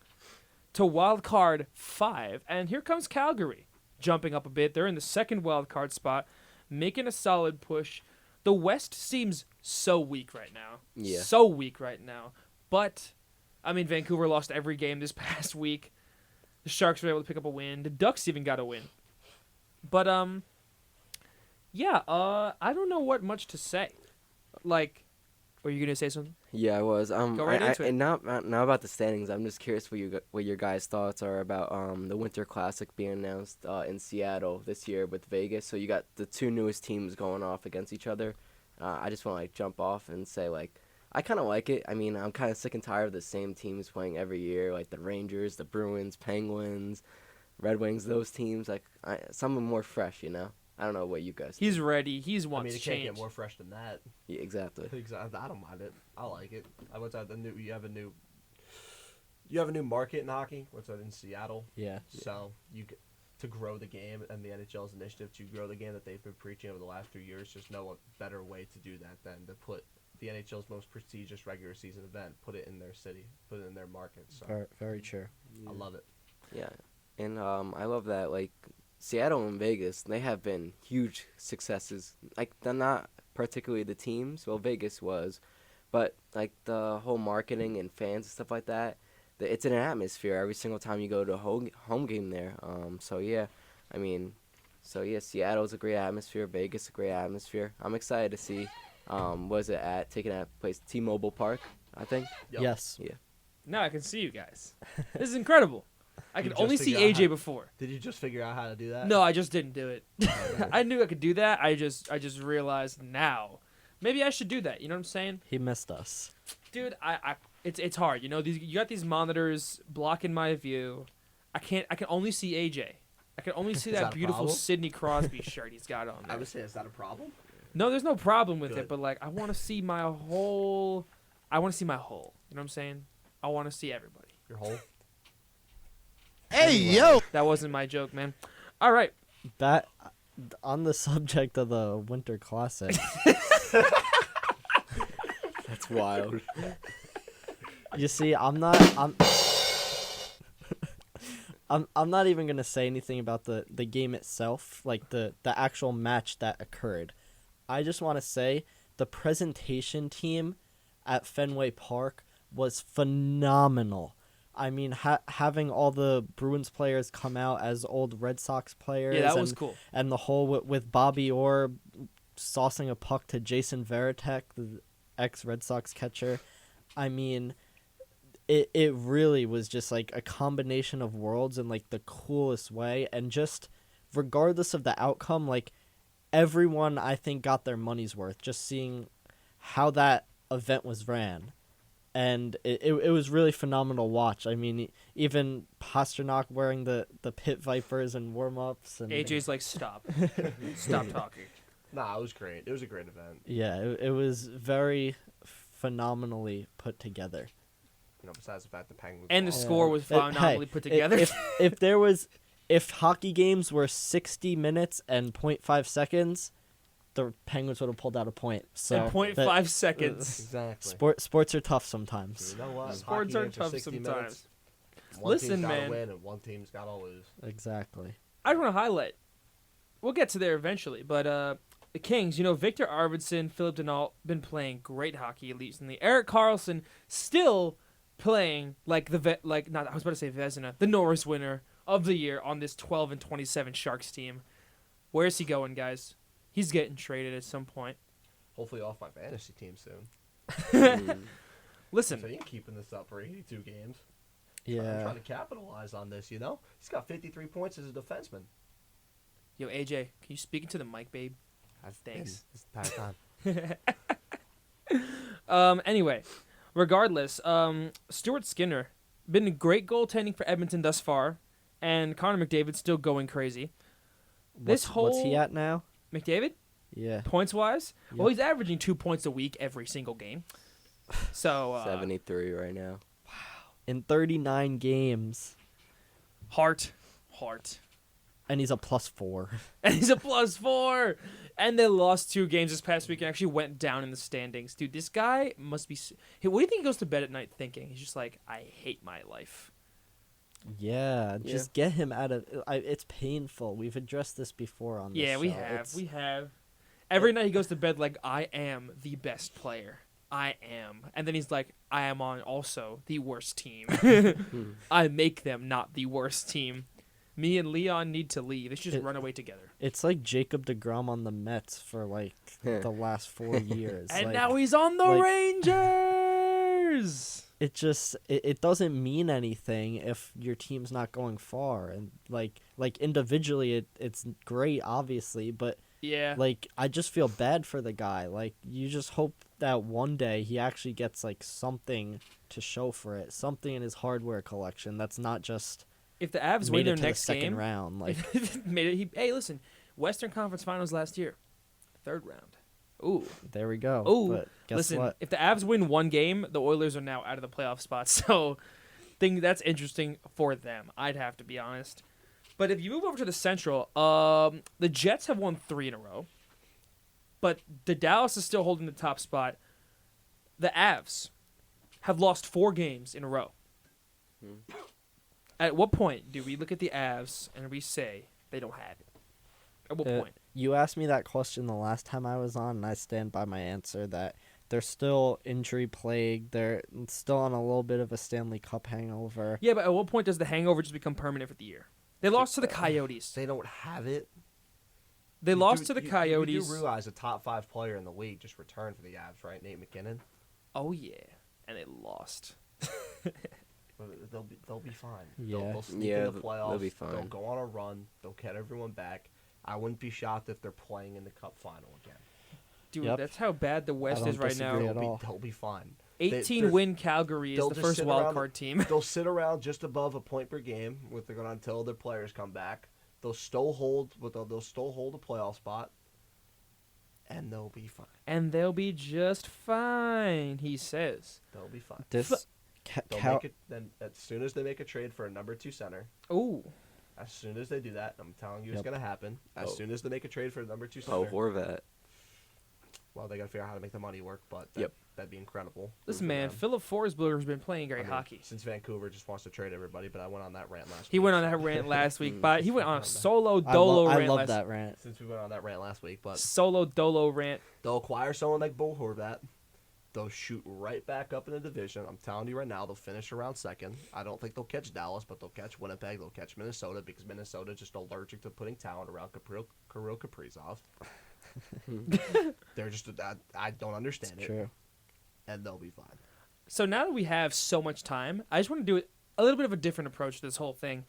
to wild card 5. And here comes Calgary, jumping up a bit. They're in the second wild card spot, making a solid push. The West seems so weak right now. Yeah. So weak right now. But, I mean, Vancouver lost every game this past week. The Sharks were able to pick up a win. The Ducks even got a win. But, I don't know what much to say. Like, were you going to say something? Yeah, I was. Go right into it. And now about the standings, I'm just curious what your guys' thoughts are about the Winter Classic being announced in Seattle this year with Vegas. So you got the 2 newest teams going off against each other. I just want to jump off and say I kind of like it. I mean, I'm kind of sick and tired of the same teams playing every year, like the Rangers, the Bruins, Penguins, Red Wings. Those teams, something more fresh, I don't know what you guys. He's ready. He's I wants mean, it change. can't get more fresh than that. Yeah, exactly. Exactly. I don't mind it. I like it. What's that? You have a new market in hockey. What's that in Seattle? Yeah. So to grow the game and the NHL's initiative to grow the game that they've been preaching over the last few years. There's no better way to do that than to put the NHL's most prestigious regular season event, put it in their city, put it in their market. So Very, very true. I love it. Yeah, and I love that Seattle and Vegas, they have been huge successes. They're not particularly the teams. Well, Vegas was, but the whole marketing and fans and stuff like that. It's an atmosphere every single time you go to a home game there. Seattle's a great atmosphere. Vegas a great atmosphere. I'm excited to see. Taking that place, T-Mobile Park, I think. Yep. Yes. Yeah. Now I can see you guys. This is incredible. I You could just only see figure out AJ how- before. Did you just figure out how to do that? No, I just didn't do it. I knew I could do that. I just realized now. Maybe I should do that. You know what I'm saying? He missed us. Dude, it's hard. You got these monitors blocking my view. I can only see AJ. I can only see Is that that a beautiful problem? Sidney Crosby shirt he's got on I there. would say, is that a problem? No, there's no problem with Good. it, but like I want to see my whole. I want to see my whole. You know what I'm saying? I want to see everybody. Your whole. Hey, yo! That wasn't my joke, man. All right. That on the subject of the Winter Classic, That's wild. you see, I'm not even gonna say anything about the game itself, like the actual match that occurred. I just want to say the presentation team at Fenway Park was phenomenal. I mean, having all the Bruins players come out as old Red Sox players. Yeah, that and, was cool. And the whole with Bobby Orr saucing a puck to Jason Varitek, the ex-Red Sox catcher. I mean, it really was just like a combination of worlds in like the coolest way. And just regardless of the outcome, like everyone I think got their money's worth just seeing how that event was ran. And it was really phenomenal to watch. I mean, even Pasternak wearing the Pit Vipers and warm-ups. And AJ's like, stop. Stop talking. Nah, it was great. It was a great event. yeah, it was very phenomenally put together. You know, besides the fact the Penguins. And the lost. score was phenomenally put together. If hockey games were 60 minutes and 0.5 seconds, the Penguins would have pulled out a point. So in 0.5 seconds. Exactly. Sports are tough sometimes. You know what? Sports Hockey are games tough 60 sometimes. minutes. One Listen, team's gotta man. win and one team's gotta lose. Exactly. I just want to highlight. We'll get to there eventually, but the Kings, Victor Arvidsson, Philip Denault been playing great hockey recently. Erik Karlsson still playing like I was about to say Vezina, the Norris winner of the year on this 12-27 Sharks team. Where's he going, guys? He's getting traded at some point. Hopefully off my fantasy team soon. Listen, So you keeping this up for 82 games. I'm Yeah. trying to capitalize on this, He's got 53 points as a defenseman. yo AJ, can you speak into the mic, babe? Thanks. This entire time. Anyway, regardless, Stuart Skinner been a great goaltending for Edmonton thus far, and Connor McDavid's still going crazy. What's he at now? McDavid, Yeah. points wise, Yeah. well, he's averaging 2 points a week every single game. So 73 right now. In 39 games, heart, and he's a +4. and he's a +4. And they lost 2 games this past week and actually went down in the standings. Dude, this guy must be. Hey, what do you think he goes to bed at night thinking? He's just like, I hate my life. Yeah, just get him out of. It's painful. We've addressed this before on this Yeah, we show. have. It's- We have. Every night he goes to bed like, I am the best player. I am. And then he's like, I am on also the worst team. I make them not the worst team. Me and Leon need to leave. They should just run away together. It's like Jacob DeGrom on the Mets for like the last 4 years. And like, now he's on the like- Rangers. it doesn't mean anything if your team's not going far, and like individually it's great obviously, but Yeah. like I just feel bad for the guy. Like you just hope that one day he actually gets like something to show for it, something in his hardware collection that's not just If the Avs made win their it to next the second game, round. Like hey, listen, Western Conference Finals last year, 3rd round. Ooh. there we go. Ooh, But guess listen, what? if the Avs win one game, the Oilers are now out of the playoff spot. So, think that's interesting for them. I'd have to be honest. But if you move over to the Central, the Jets have won 3 in a row, but the Dallas is still holding the top spot. The Avs have lost 4 games in a row. At what point do we look at the Avs and we say they don't have it? At what point? You asked me that question the last time I was on, and I stand by my answer that they're still injury plagued. They're still on a little bit of a Stanley Cup hangover. Yeah, but at what point does the hangover just become permanent for the year? They lost to the Coyotes. They don't have it. They You lost do- to the you- Coyotes. You do realize a top 5 player in the league just returned for the Avs, right? Nate McKinnon. Oh yeah, and they lost. But they'll be fine. Yeah. They'll sneak Yeah, in the playoffs. they'll be They'll fine. go on a run. They'll get everyone back. I wouldn't be shocked if they're playing in the Cup final again. Dude, Yep. that's how bad the West don't is right disagree now. at all. They'll be fine. 18 win Calgary is they'll the just first sit wild around- card team. They'll sit around just above a point per game until their players come back. They'll still hold a playoff spot. And they'll be fine. And they'll be just fine, he says. They'll be fine. This They'll Cal- make it. Then as soon as they make a trade for a number 2 center, Ooh. as soon as they do that, I'm telling you, it's Yep. gonna happen. As Oh. soon as they make a trade for a number 2 center, Oh, Horvat. well, they gotta figure out how to make the money work. But Yep. that'd be incredible. Listen, for man, them. Philip Forsberg has been playing great I mean, hockey. Since Vancouver just wants to trade everybody, but I went on that rant last week. He went on that rant last week, but he went on a solo I, dolo I rant love last that rant. Since we went on that rant last week, but Solo dolo rant. they'll acquire someone like Bo Horvat. They'll shoot right back up in the division. I'm telling you right now, they'll finish around second. I don't think they'll catch Dallas, but they'll catch Winnipeg. They'll catch Minnesota because Minnesota's just allergic to putting talent around Kirill Kaprizov. They're just I don't understand it, True. and they'll be fine. So now that we have so much time, I just want to do a little bit of a different approach to this whole thing.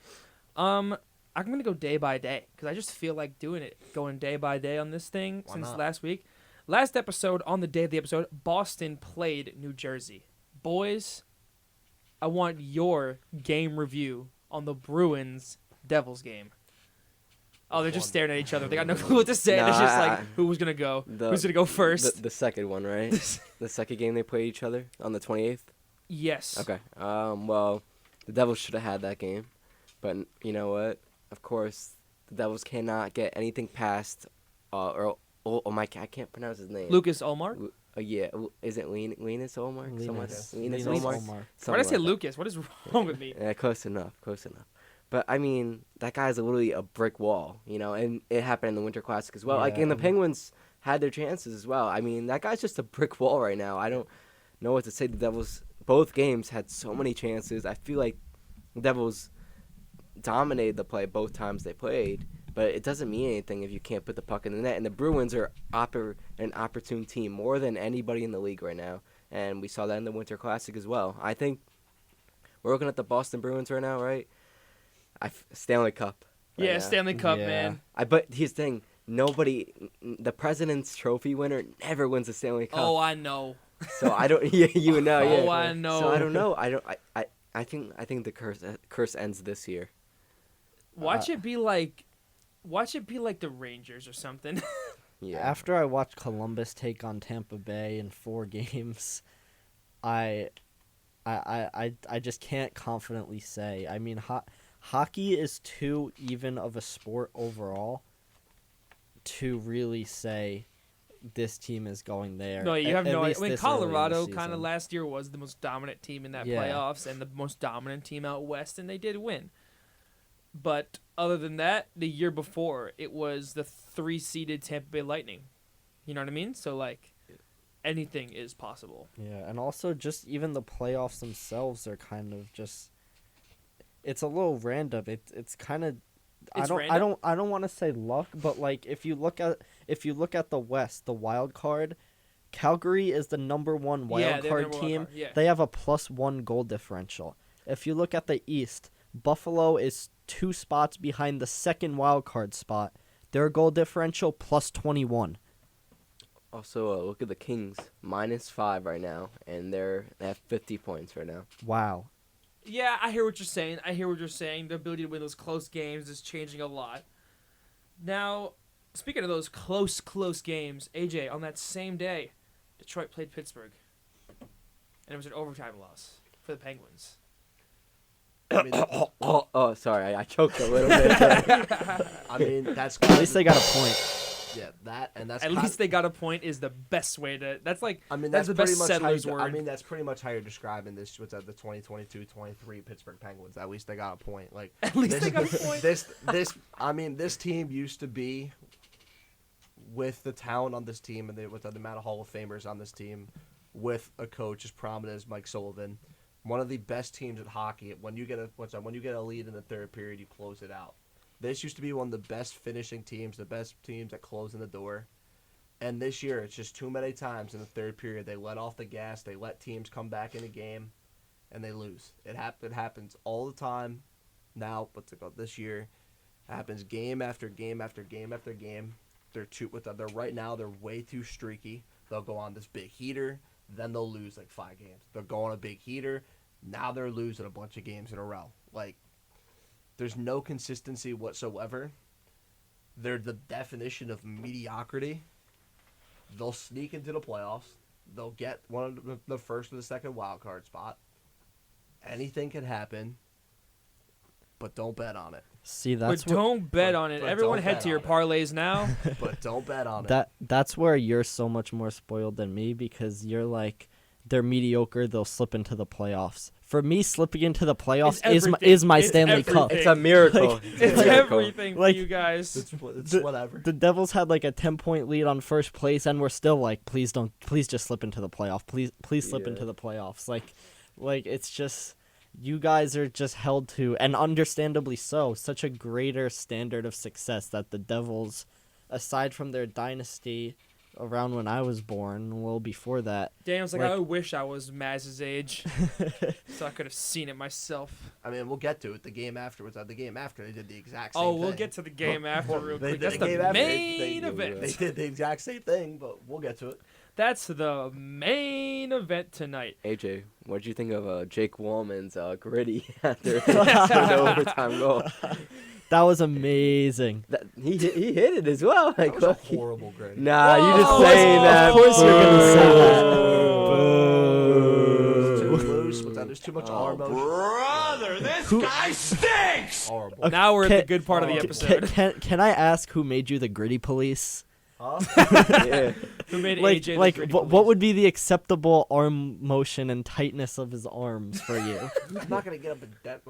I'm gonna go day by day because I just feel like doing it, going day by day on this thing Why since not? last week. Last episode, on the day of the episode, Boston played New Jersey. Boys, I want your game review on the Bruins Devils game. Oh, they're just One. staring at each other. They got no clue what to say. Nah, It's just I- like, who's gonna go? The- Who's gonna go first? The second one, right? The second game they played each other on the 28th. Yes. Okay. Well, the Devils should have had that game, but you know what? Of course, the Devils cannot get anything past. I can't pronounce his name. Lucas Olmark. Yeah, is it Linus Olmark? Linus. Linus Linus Olmark. Olmark. Why did I Something say like that. Lucas? What is wrong with me? Yeah, close enough. Close enough. But I mean, that guy's literally a brick wall, and it happened in the Winter Classic as well. Like, Yeah, and the and- Penguins had their chances as well. I mean, that guy's just a brick wall right now. I don't know what to say. The Devils, both games had so many chances. I feel like the Devils dominated the play both times they played, but it doesn't mean anything if you can't put the puck in the net. And the Bruins are an opportune team more than anybody in the league right now, and we saw that in the Winter Classic as well. I think we're looking at the Boston Bruins right now, right? Stanley Cup. right Yeah, now. Stanley Cup, Yeah. man. But here's the thing: the President's Trophy winner never wins the Stanley Cup. Oh, I know. So I don't. Yeah, you know. Yeah. Oh, I know. So I don't know. I think the curse ends this year. Watch it be like the Rangers or something. Yeah. After I watched Columbus take on Tampa Bay in 4 games, I just can't confidently say. I mean, hockey is too even of a sport overall to really say this team is going there. No, you At- have at no idea. least I mean, this early in the Colorado kind of season. last year was the most dominant team in that Yeah. playoffs and the most dominant team out west, and they did win. But other than that, the year before, it was the 3-seeded Tampa Bay Lightning. You know what I mean? So, like, anything is possible. Yeah, and also just even the playoffs themselves are kind of just. It's a little random. It's kind of. It's I random? don't want to say luck, but like if you look at the West, the wild card, Calgary is the number 1 Yeah, wild they're the card number one team. wild card, yeah. They have a +1 goal differential. If you look at the East, Buffalo is 2 spots behind the second wild card spot. Their goal differential +21. Also, look at the Kings, -5 right now, and they have 50 points right now. Wow. Yeah, I hear what you're saying. The ability to win those close games is changing a lot. Now, speaking of those close games, AJ, on that same day, Detroit played Pittsburgh. And it was an overtime loss for the Penguins. I mean, Oh, sorry, I choked a little bit. there. I mean that's At least they got a point. yeah, that and that's At kind- least they got a point is the best way to... That's like... I mean, that's the pretty best much how settler's you- word. I mean, that's pretty much how you're describing this. What's that? The 2022-23 Pittsburgh Penguins. At least they got a point. Like At least this, they got a point. This. I mean, this team used to be with the talent on this team and with the amount of Hall of Famers on this team, with a coach as prominent as Mike Sullivan, one of the best teams in hockey. When you get a lead in the third period, you close it out. This used to be one of the best finishing teams, the best teams at closing the door. And this year, it's just too many times in the third period they let off the gas, they let teams come back in a game, and they lose. It happens all the time. Now, this year, it happens game after game after game after game. They're right now. They're way too streaky. They'll go on this big heater, then they'll lose like 5 games. They'll go on a big heater. Now they're losing a bunch of games in a row. Like, there's no consistency whatsoever. They're the definition of mediocrity. They'll sneak into the playoffs. They'll get one of the first or the second wild card spot. Anything can happen, but don't bet on it. See, But that's what, don't bet on it. but Everyone don't head bet to your on it. parlays now. But don't bet on it. that's where you're so much more spoiled than me, because you're like, they're mediocre, they'll slip into the playoffs. For me, slipping into the playoffs everything. is my It's Stanley Cup. everything. It's a miracle. Like- It's a It's miracle. everything Like, for you guys. It's The- whatever. The Devils had like a 10-point lead on first place, and we're still like, please just slip into the playoff. Please slip Yeah. into the playoffs. Like it's just, you guys are just held to, and understandably so, such a greater standard of success that the Devils, aside from their dynasty around when I was born, well before that, Daniel's like, like- I wish I was Maz's age, so I could have seen it myself. I mean, we'll get to it. The game afterwards. The game after, they did the exact same Oh, thing. we'll get to the game after real They quick. did That's the game the after. main They event. did the exact same thing, but we'll get to it. That's the main event tonight. AJ, what did you think of Jake Wallman's gritty after the overtime goal? that was amazing. He hit it as well. That Like, was a look. horrible grade. Nah, you just Whoa, saying of that. course you're gonna say that. It's too loose, but then there's too much arm motion. Brother, this guy stinks! Horrible. Now we're at the Can- good part of the Can- episode. Can I ask who made you the gritty police? Huh? Yeah. Who made Like, AJ the like gritty what police? would be the acceptable arm motion and tightness of his arms for you? I'm not gonna get up and depth.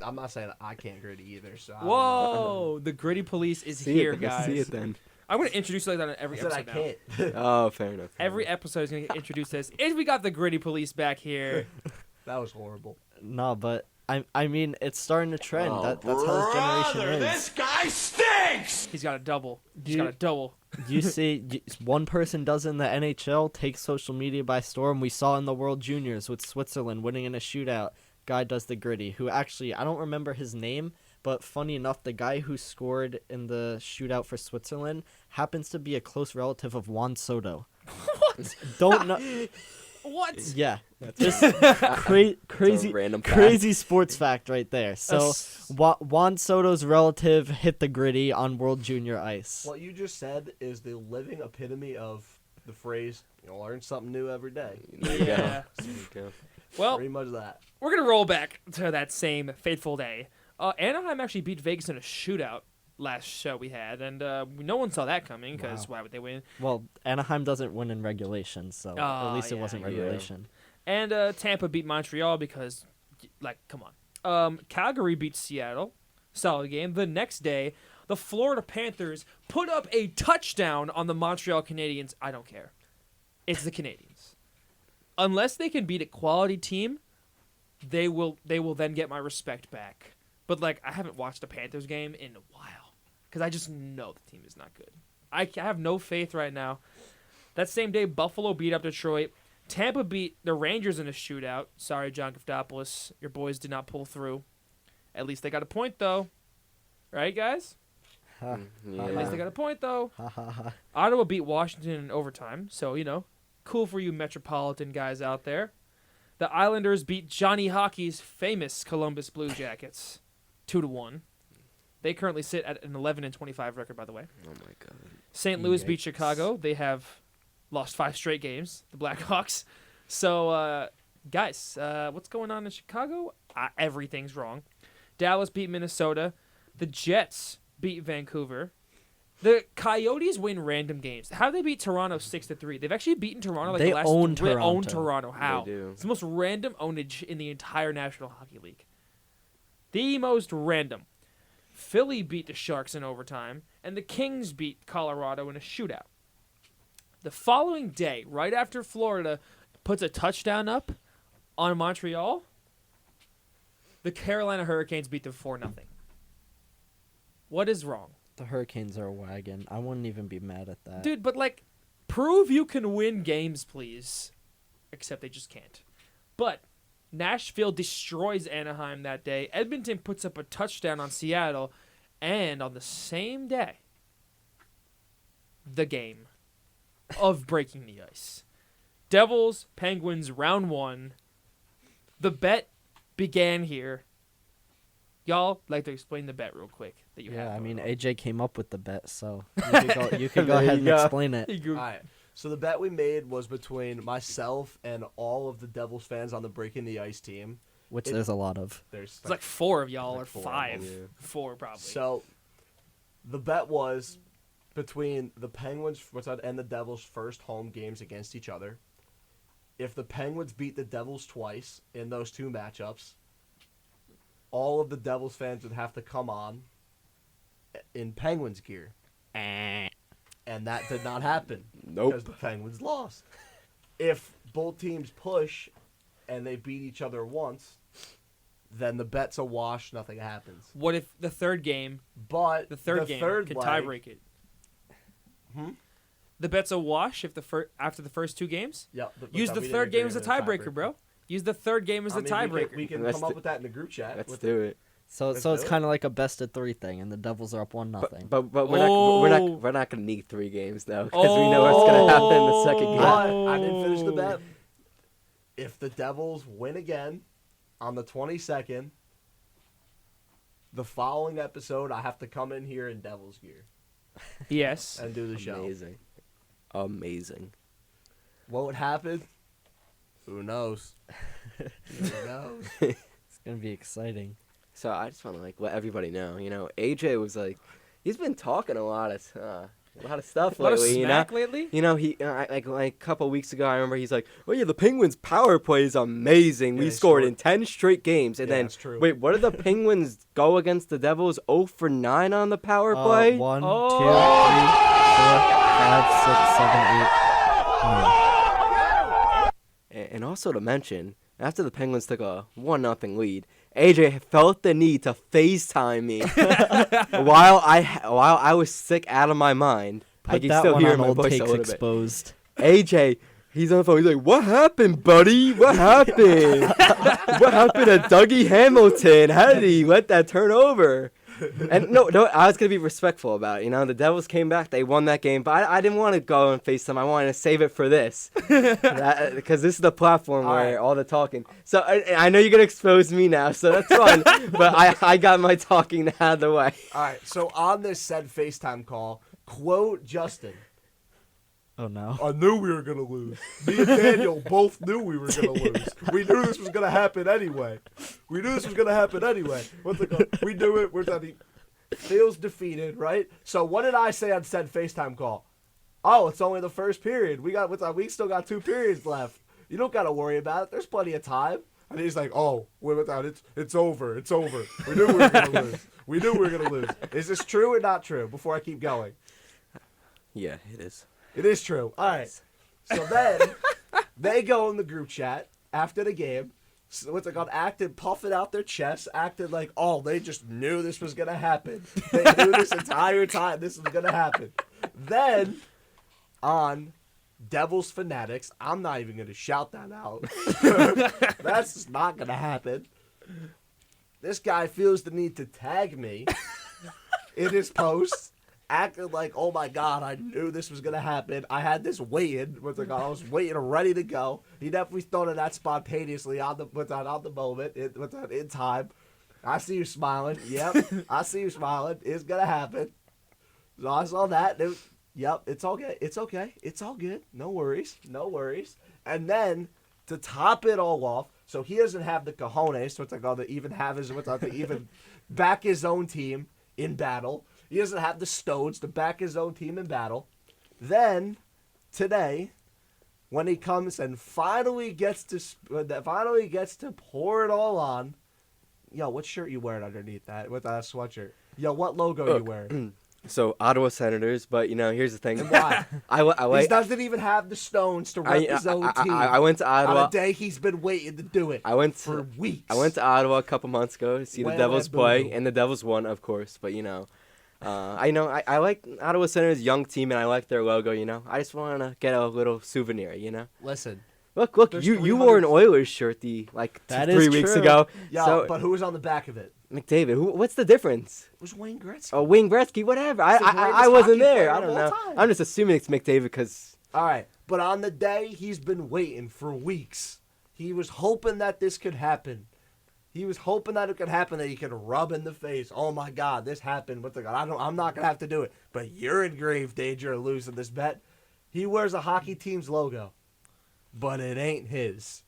I'm not saying I can't gritty either. So I don't know. Whoa, the gritty police is See here, it, guys. See it then. I'm gonna introduce you like that on I every said I episode now. can't. Oh, fair enough. Every episode is gonna get introduced as, "If we got the gritty police back here." That was horrible. No, but I mean, it's starting to trend. Oh, That's how this generation Brother, is. this guy stinks! He's got a double. He's You- got a double. You see, one person does it in the NHL, takes social media by storm. We saw in the World Juniors with Switzerland winning in a shootout. Guy does the gritty, who actually, I don't remember his name, but funny enough, the guy who scored in the shootout for Switzerland happens to be a close relative of Juan Soto. What? Don't know. What? Yeah, just crazy, random fact. crazy sports fact right there. So s- Juan Soto's relative hit the gritty on World Junior ice. What you just said is the living epitome of the phrase, you learn something new every day. There you go. Yeah. There you go. Well, Pretty much that. we're gonna roll back to that same fateful day. Anaheim actually beat Vegas in a shootout last show we had, and no one saw that coming because why would they win? Well, Anaheim doesn't win in regulation, so at least it yeah, wasn't yeah. regulation. And Tampa beat Montreal because, like, come on. Calgary beat Seattle. Solid game. The next day, the Florida Panthers put up a touchdown on the Montreal Canadiens. I don't care. It's the Canadiens. Unless they can beat a quality team, they will then get my respect back. But, like, I haven't watched a Panthers game in a while because I just know the team is not good. I have no faith right now. That same day, Buffalo beat up Detroit. Tampa beat the Rangers in a shootout. Sorry, John Giftopoulos. Your boys did not pull through. At least they got a point, though. Right, guys? Ha, Yeah. At least they got a point, though. ha, ha, ha. Ottawa beat Washington in overtime. So, cool for you Metropolitan guys out there. The Islanders beat Johnny Hockey's famous Columbus Blue Jackets 2-1. They currently sit at an 11-25 record, by the way. Oh my god. St. Louis beat Yikes. Chicago. They have lost 5 straight games, the Blackhawks. So, guys, what's going on in Chicago? Everything's wrong. Dallas beat Minnesota. The Jets beat Vancouver. The Coyotes win random games. How do they beat Toronto 6-3? They've actually beaten Toronto like They the last own three. Toronto. Own Toronto. How? They do. It's the most random ownage in the entire National Hockey League. The most random. Philly beat the Sharks in overtime, and the Kings beat Colorado in a shootout. The following day, right after Florida puts a touchdown up on Montreal, the Carolina Hurricanes beat them 4-0. What is wrong? The Hurricanes are a wagon. I wouldn't even be mad at that. Dude, but like, prove you can win games, please. Except they just can't. But Nashville destroys Anaheim that day. Edmonton puts up a touchdown on Seattle. And on the same day, the game of breaking the ice. Devils, Penguins, round 1. The bet began here. Y'all like to explain the bet real quick that you have. Yeah, I mean, going on. AJ came up with the bet, so you could go There ahead you and go. explain it. You- All right. So the bet we made was between myself and all of the Devils fans on the Breaking the Ice team. Which It- there's a lot of. There's It's like 4 of y'all like or 4 of 5. them, yeah. 4 probably. So the bet was between the Penguins and the Devils' first home games against each other. If the Penguins beat the Devils twice in those 2 matchups, all of the Devils fans would have to come on in Penguins gear. And that did not happen. Nope. Because the Penguins lost. If both teams push and they beat each other once, then the bet's a wash, nothing happens. What if the third game, But the third game could leg- tie break it? Hmm? The bet's a wash if after the first 2 games? Yeah, Use the third game as a tiebreaker, bro. Use the third game as the tiebreaker. We can Let's come up do- with that in the group chat. Let's with do it. So Let's it's do it. kind of like a best of 3 thing, and the Devils are up 1-0. But Oh. we're not gonna need 3 games though, because we know what's gonna happen in the second game. But I didn't finish the bet. If the Devils win again on the 22nd, the following episode I have to come in here in Devils gear Yes. and do the show. Amazing, amazing. What would happen? Who knows? Who knows? It's gonna be exciting. So I just want to like let everybody know, AJ was like, he's been talking a lot of stuff A lot of lately, smack lately? He like a couple weeks ago, I remember he's like, "Oh yeah, the Penguins' power play is amazing. Yeah, We they scored scored. in 10 straight games." And Yeah, then, that's true. wait, what did the Penguins go against the Devils? 0 for 9 on the power play. 1, 2, 3, 4, Oh. 5, 6, 7, 8, 9. And also to mention, after the Penguins took a 1-0 lead, AJ felt the need to FaceTime me while I was sick out of my mind. I Put can that still one hear on my old voice a takes little bit. exposed. AJ, he's on the phone. He's like, "What happened, buddy? What happened? What happened to Dougie Hamilton? How did he let that turn over?" And no, I was gonna be respectful about it. The Devils came back, they won that game, but I didn't want to go and face them. I wanted to save it for this, because this is the platform All where right. all the talking. So I know you're gonna expose me now, so that's fine. But I got my talking out of the way. All right, so on this said FaceTime call, quote Justin. Oh no. I knew we were going to lose. Me and Daniel both knew we were going to lose. We knew this was going to happen anyway. We knew What's it called? We knew it. We're done. He feels defeated, right? So what did I say on said FaceTime call? Oh, it's only the first period. We still got 2 periods left. You don't got to worry about it. There's plenty of time. And he's like, "Oh, it's over. It's over. We knew we were going to lose. Is this true or not true? Before I keep going. Yeah, it is. It is true. All right. So then they go in the group chat after the game. So acted, puffing out their chests, acted like, oh, they just knew this was going to happen. They knew this entire time this was going to happen. Then on Devils Fanatics, I'm not even going to shout that out. That's just not going to happen. This guy feels the need to tag me in his posts. Acted like, oh my God, I knew this was gonna happen. I had this waiting. I was waiting, ready to go. He definitely thought of that spontaneously on the moment, in time. I see you smiling. Yep, I see you smiling. It's gonna happen. So I saw that. Yep, it's okay. It's okay. It's all good. No worries. And then to top it all off, so he doesn't have the cojones, to even back his own team in battle. He doesn't have the stones to back his own team in battle. Then, today, when he comes and finally gets to pour it all on, yo, what shirt you wearing underneath that? With that sweatshirt? Yo, what logo you wearing? So Ottawa Senators, but here's the thing. And why? I He doesn't even have the stones to rep his own team. I went to on Ottawa. a day he's been waiting to do it. I went for weeks. I went to Ottawa a couple months ago to see the Well, Devils boo-boo. play, and the Devils won, of course. But I like Ottawa Senators' young team, and I like their logo. I just want to get a little souvenir. Listen, Look, There's you wore an 300 Oilers shirt That 3 is weeks true. ago. yo, So but who was on the back of it? McDavid, what's the difference? It was Wayne Gretzky. Oh, Wayne Gretzky, whatever. It's the I greatest wasn't hockey there. player I of don't all know. time. I'm just assuming it's McDavid because All right, but on the day he's been waiting for weeks, he was hoping that this could happen. He was hoping that it could happen, that he could rub in the face. Oh my God, this happened. What the God? I'm not gonna have to do it. But you're in grave danger of losing this bet. He wears a hockey team's logo, but it ain't his.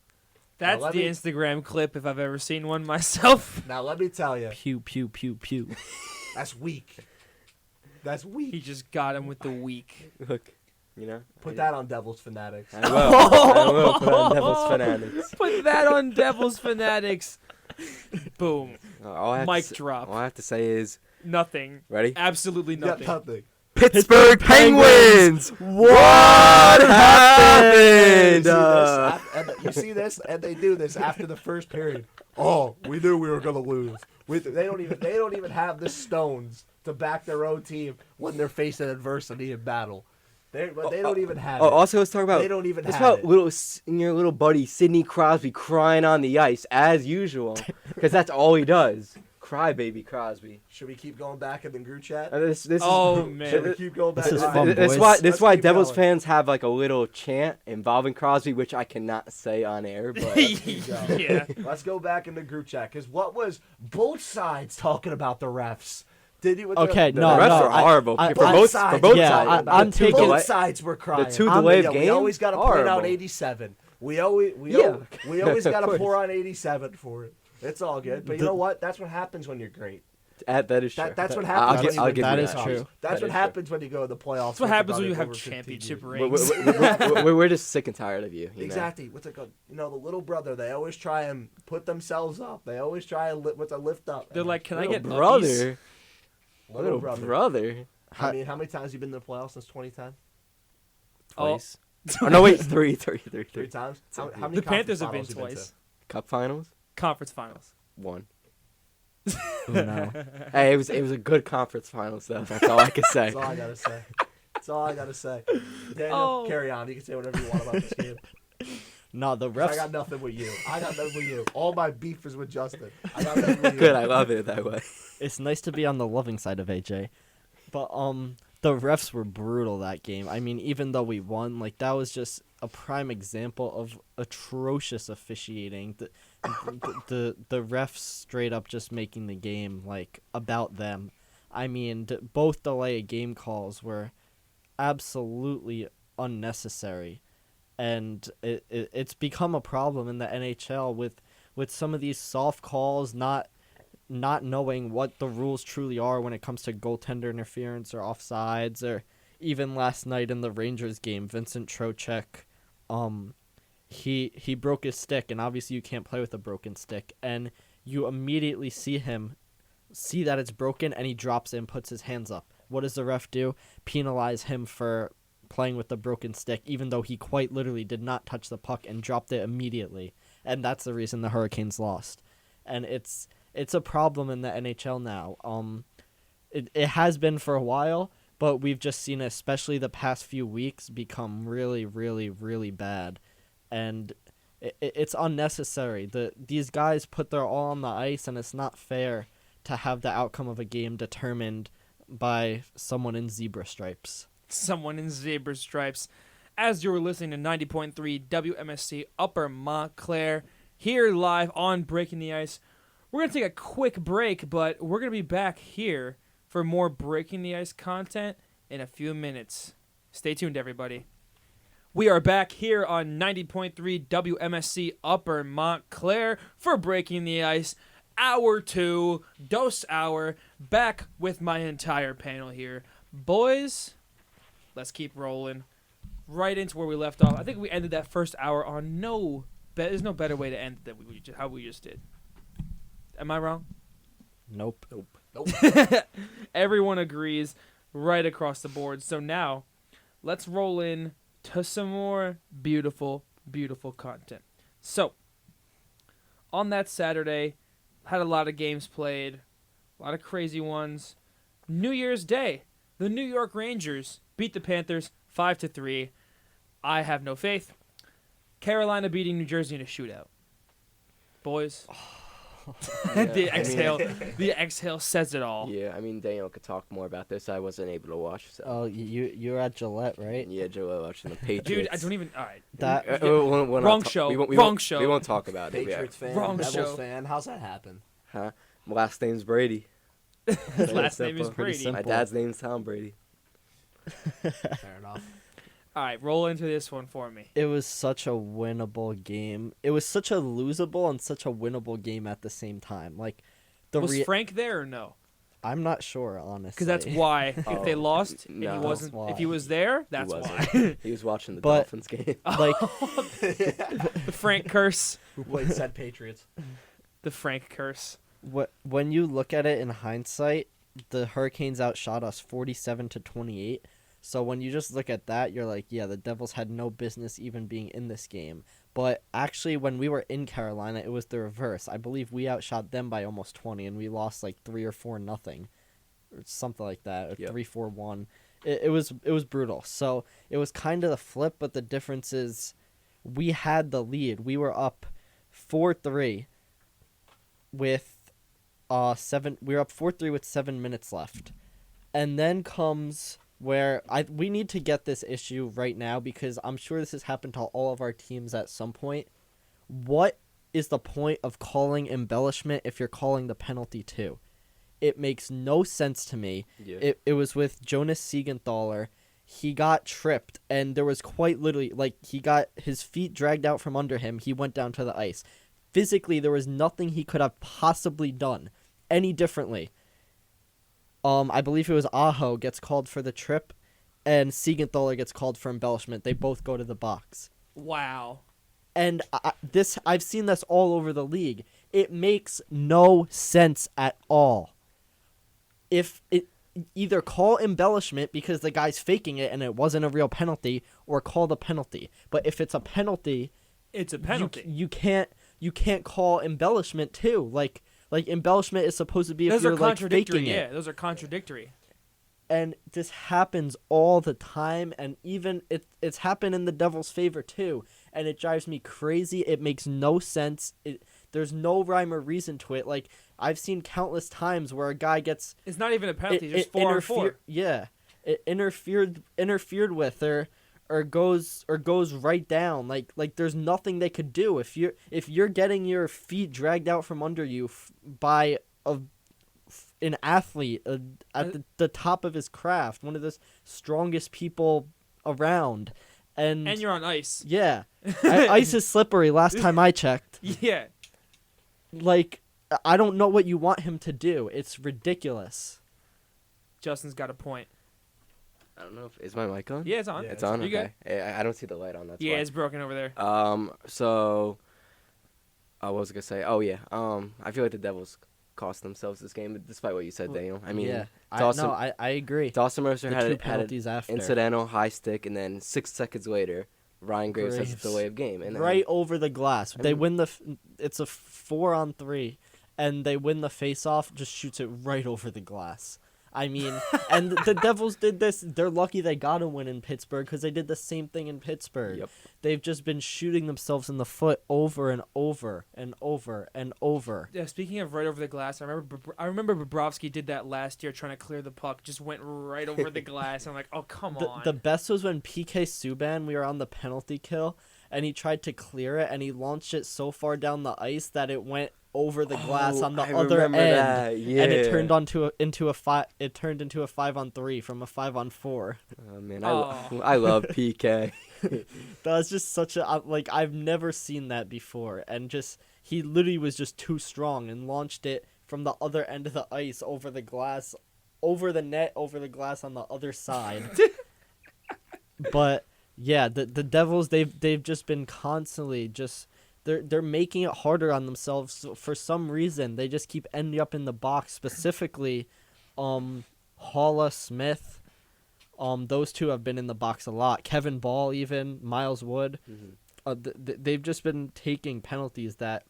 That's let the me- Instagram clip if I've ever seen one myself. Now let me tell you, Pew pew pew pew. that's weak. That's He weak. just got him with the weak. Look, you know. Put that on Devil's Fanatics. I will. I will put on Devil's Fanatics. Put that on Devil's Fanatics. Boom. All I have Mic to drop. All I have to say is, Nothing. ready? Absolutely Yeah, nothing. nothing. Pittsburgh Penguins. What happened? You see this, and they do this after the first period. Oh, we knew we were gonna lose. They don't even have the stones to back their own team when they're facing adversity in battle. They don't even have Oh, it. also let's talk about. They don't even let's have talk about it. your little buddy Sidney Crosby crying on the ice as usual, because that's all he does. Cry, baby Crosby. Should we keep going back in the group chat? This Oh, is, man. Should we keep going back? This is All right. fun, That's boys. why. Let's That's why keep Devils going. fans have like a little chant involving Crosby, which I cannot say on air. But Yeah. Let's go back in the group chat, because what was both sides talking about the refs? Did you? Okay, the no, refs no, are horrible I- for both both sides. for both Yeah, sides. I'm The two taking- delay- Both sides were crying. two delay of We games? always got to point out Horrible. 87. We always Yeah. got to Of pour course. on 87 for it. It's all good. But you know what? That's what happens when you're great. That is true. That's what I'll happens. gi- I'll when you give win that you is cups. true. That's That what is true. happens when you go to the playoffs. That's what with happens about when you have over 15 championship years. rings. We're just sick and tired of you. You know? Exactly. What's it called? You know, the little brother. They always try and put themselves up. They always try and lift up. They're like, can I Little get uppies? brother. little brother. Hi- I mean, how many times have you been to the playoffs since 2010? Oh, Twice. Oh no, wait, three. Three times. How many the Panthers have been conference finals twice. Cup finals, Conference finals. 1. Ooh, no. Hey, it was a good conference finals though. That's all I can say. That's all I gotta say. That's all I gotta say. Daniel, Oh. carry on. You can say whatever you want about this game. No, the I refs. got nothing with you. I got nothing with you. All my beef is with Justin. I got nothing with you. Good, I love it that way. It's nice to be on the loving side of AJ, but the refs were brutal that game. I mean, even though we won, like that was just a prime example of atrocious officiating. The refs straight up just making the game like about them. I mean, both delay of game calls were absolutely unnecessary, and it's become a problem in the NHL with some of these soft calls not knowing what the rules truly are when it comes to goaltender interference or offsides, or even last night in the Rangers game, Vincent Trocheck, he broke his stick, and obviously you can't play with a broken stick, and you immediately see that it's broken, and he drops it and puts his hands up. What does the ref do? Penalize him for playing with the broken stick, even though he quite literally did not touch the puck and dropped it immediately, and that's the reason the Hurricanes lost. And it's a problem in the NHL now. It has been for a while, but we've just seen it, especially the past few weeks, become really, really, really bad. And it's unnecessary. These guys put their all on the ice, and it's not fair to have the outcome of a game determined by someone in zebra stripes. Someone in zebra stripes. As you were listening to 90.3 WMSC Upper Montclair, here live on Breaking the Ice. We're going to take a quick break, but we're going to be back here for more Breaking the Ice content in a few minutes. Stay tuned, everybody. We are back here on 90.3 WMSC Upper Montclair for Breaking the Ice. Hour 2, Dose Hour, back with my entire panel here. Boys, let's keep rolling. Right into where we left off. I think we ended that first hour on there's no better way to end it than how we just did. Am I wrong? Nope. Everyone agrees right across the board. So now, let's roll in to some more beautiful, beautiful content. So, on that Saturday, had a lot of games played, a lot of crazy ones. New Year's Day, the New York Rangers beat the Panthers 5-3. I have no faith. Carolina beating New Jersey in a shootout. Boys, The I mean- exhale says it all. Yeah, I mean Daniel could talk more about this. I wasn't able to watch. So. Oh, you're at Gillette, right? Yeah, Joe watching the Patriots. Dude, I don't even. All right. That We're not Wrong ta- show. We won't, Wrong show. We won't talk about it. Patriots fan, Wrong Devils show. fan. How's that happen? Huh? My last name's Brady. His last name is Simple. Pretty Brady. simple. My dad's name's Tom Brady. Fair enough. All right, roll into this one for me. It was such a winnable game. It was such a losable and such a winnable game at the same time. Like Was Frank there or no? I'm not sure, honestly. Because that's why. If they Oh, lost and he no. wasn't, That's if he why. was there, He that's wasn't. why. He was watching the But- Dolphins game. like The Frank curse. Who played said Patriots? The Frank curse. when you look at it in hindsight, the Hurricanes outshot us 47-28. So when you just look at that, you're like, yeah, the Devils had no business even being in this game. But actually, when we were in Carolina, it was the reverse. I believe we outshot them by almost 20, and we lost like 3 or 4 nothing, or something like that, or Yep. 3-4-1. It was brutal. So it was kind of the flip, but the difference is we had the lead. We were up 4-3 with 7. We were up 4-3 with 7 minutes left, and then comes where we need to get this issue right now because I'm sure this has happened to all of our teams at some point. What is the point of calling embellishment if you're calling the penalty too? It makes no sense to me. Yeah. It was with Jonas Siegenthaler. He got tripped, and there was quite literally, like, he got his feet dragged out from under him. He went down to the ice. Physically, there was nothing he could have possibly done any differently. I believe it was Aho gets called for the trip, and Siegenthaler gets called for embellishment. They both go to the box. Wow. And I've seen this all over the league. It makes no sense at all. If it either call embellishment because the guy's faking it and it wasn't a real penalty, or call the penalty. But if it's a penalty, It's a penalty. You can't call embellishment too. Like embellishment is supposed to be if Those you're are like contradictory. faking Yeah, it. those are contradictory. And this happens all the time, and even it's happened in the Devils' favor too, and it drives me crazy. It makes no sense. There's no rhyme or reason to it. Like, I've seen countless times where a guy gets It's not even a penalty. It's just 4-on-4. Yeah, it interfered with or goes right down. Like there's nothing they could do if you're getting your feet dragged out from under you by an athlete at the top of his craft, one of the strongest people around, and And you're on ice. yeah, ice is slippery. Last time I checked, Yeah. like I don't know what you want him to do. It's ridiculous. Justin's got a point. I don't know if is my mic on. Yeah, it's on. Yeah, It's on. You Okay. I don't see the light on. That's Yeah, why. it's broken over there. So, what was I gonna say? Oh yeah. I feel like the Devils cost themselves this game, despite what you said, Daniel. I mean, yeah, Dawson, I agree. Dawson Mercer The had two an penalties after. incidental high stick, and then 6 seconds later, Ryan Graves has a Graves. delay of game, and then, Right over the glass. They mean- win it's a 4-on-3, and they win the face-off. Just shoots it right over the glass. I mean, and the Devils did this. They're lucky they got a win in Pittsburgh because they did the same thing in Pittsburgh. Yep. They've just been shooting themselves in the foot over and over and over and over. Yeah, speaking of right over the glass, I remember Bobrovsky did that last year trying to clear the puck, just went right over the glass. I'm like, oh come on. The best was when PK Subban, we were on the penalty kill, and he tried to clear it, and he launched it so far down the ice that it went over the glass on the I other end, remember that, and it yeah. turned into a 5-on-3 from a 5-on-4. Oh man, Oh. I love PK. That was just such a like I've never seen that before, and just he literally was just too strong and launched it from the other end of the ice over the glass, over the net, over the glass on the other side. But yeah, the Devils they've just been constantly just they're making it harder on themselves for some reason. They just keep ending up in the box, specifically Halla, Smith. Those two have been in the box a lot. Kevin Ball, even Miles Wood. They've just been taking penalties that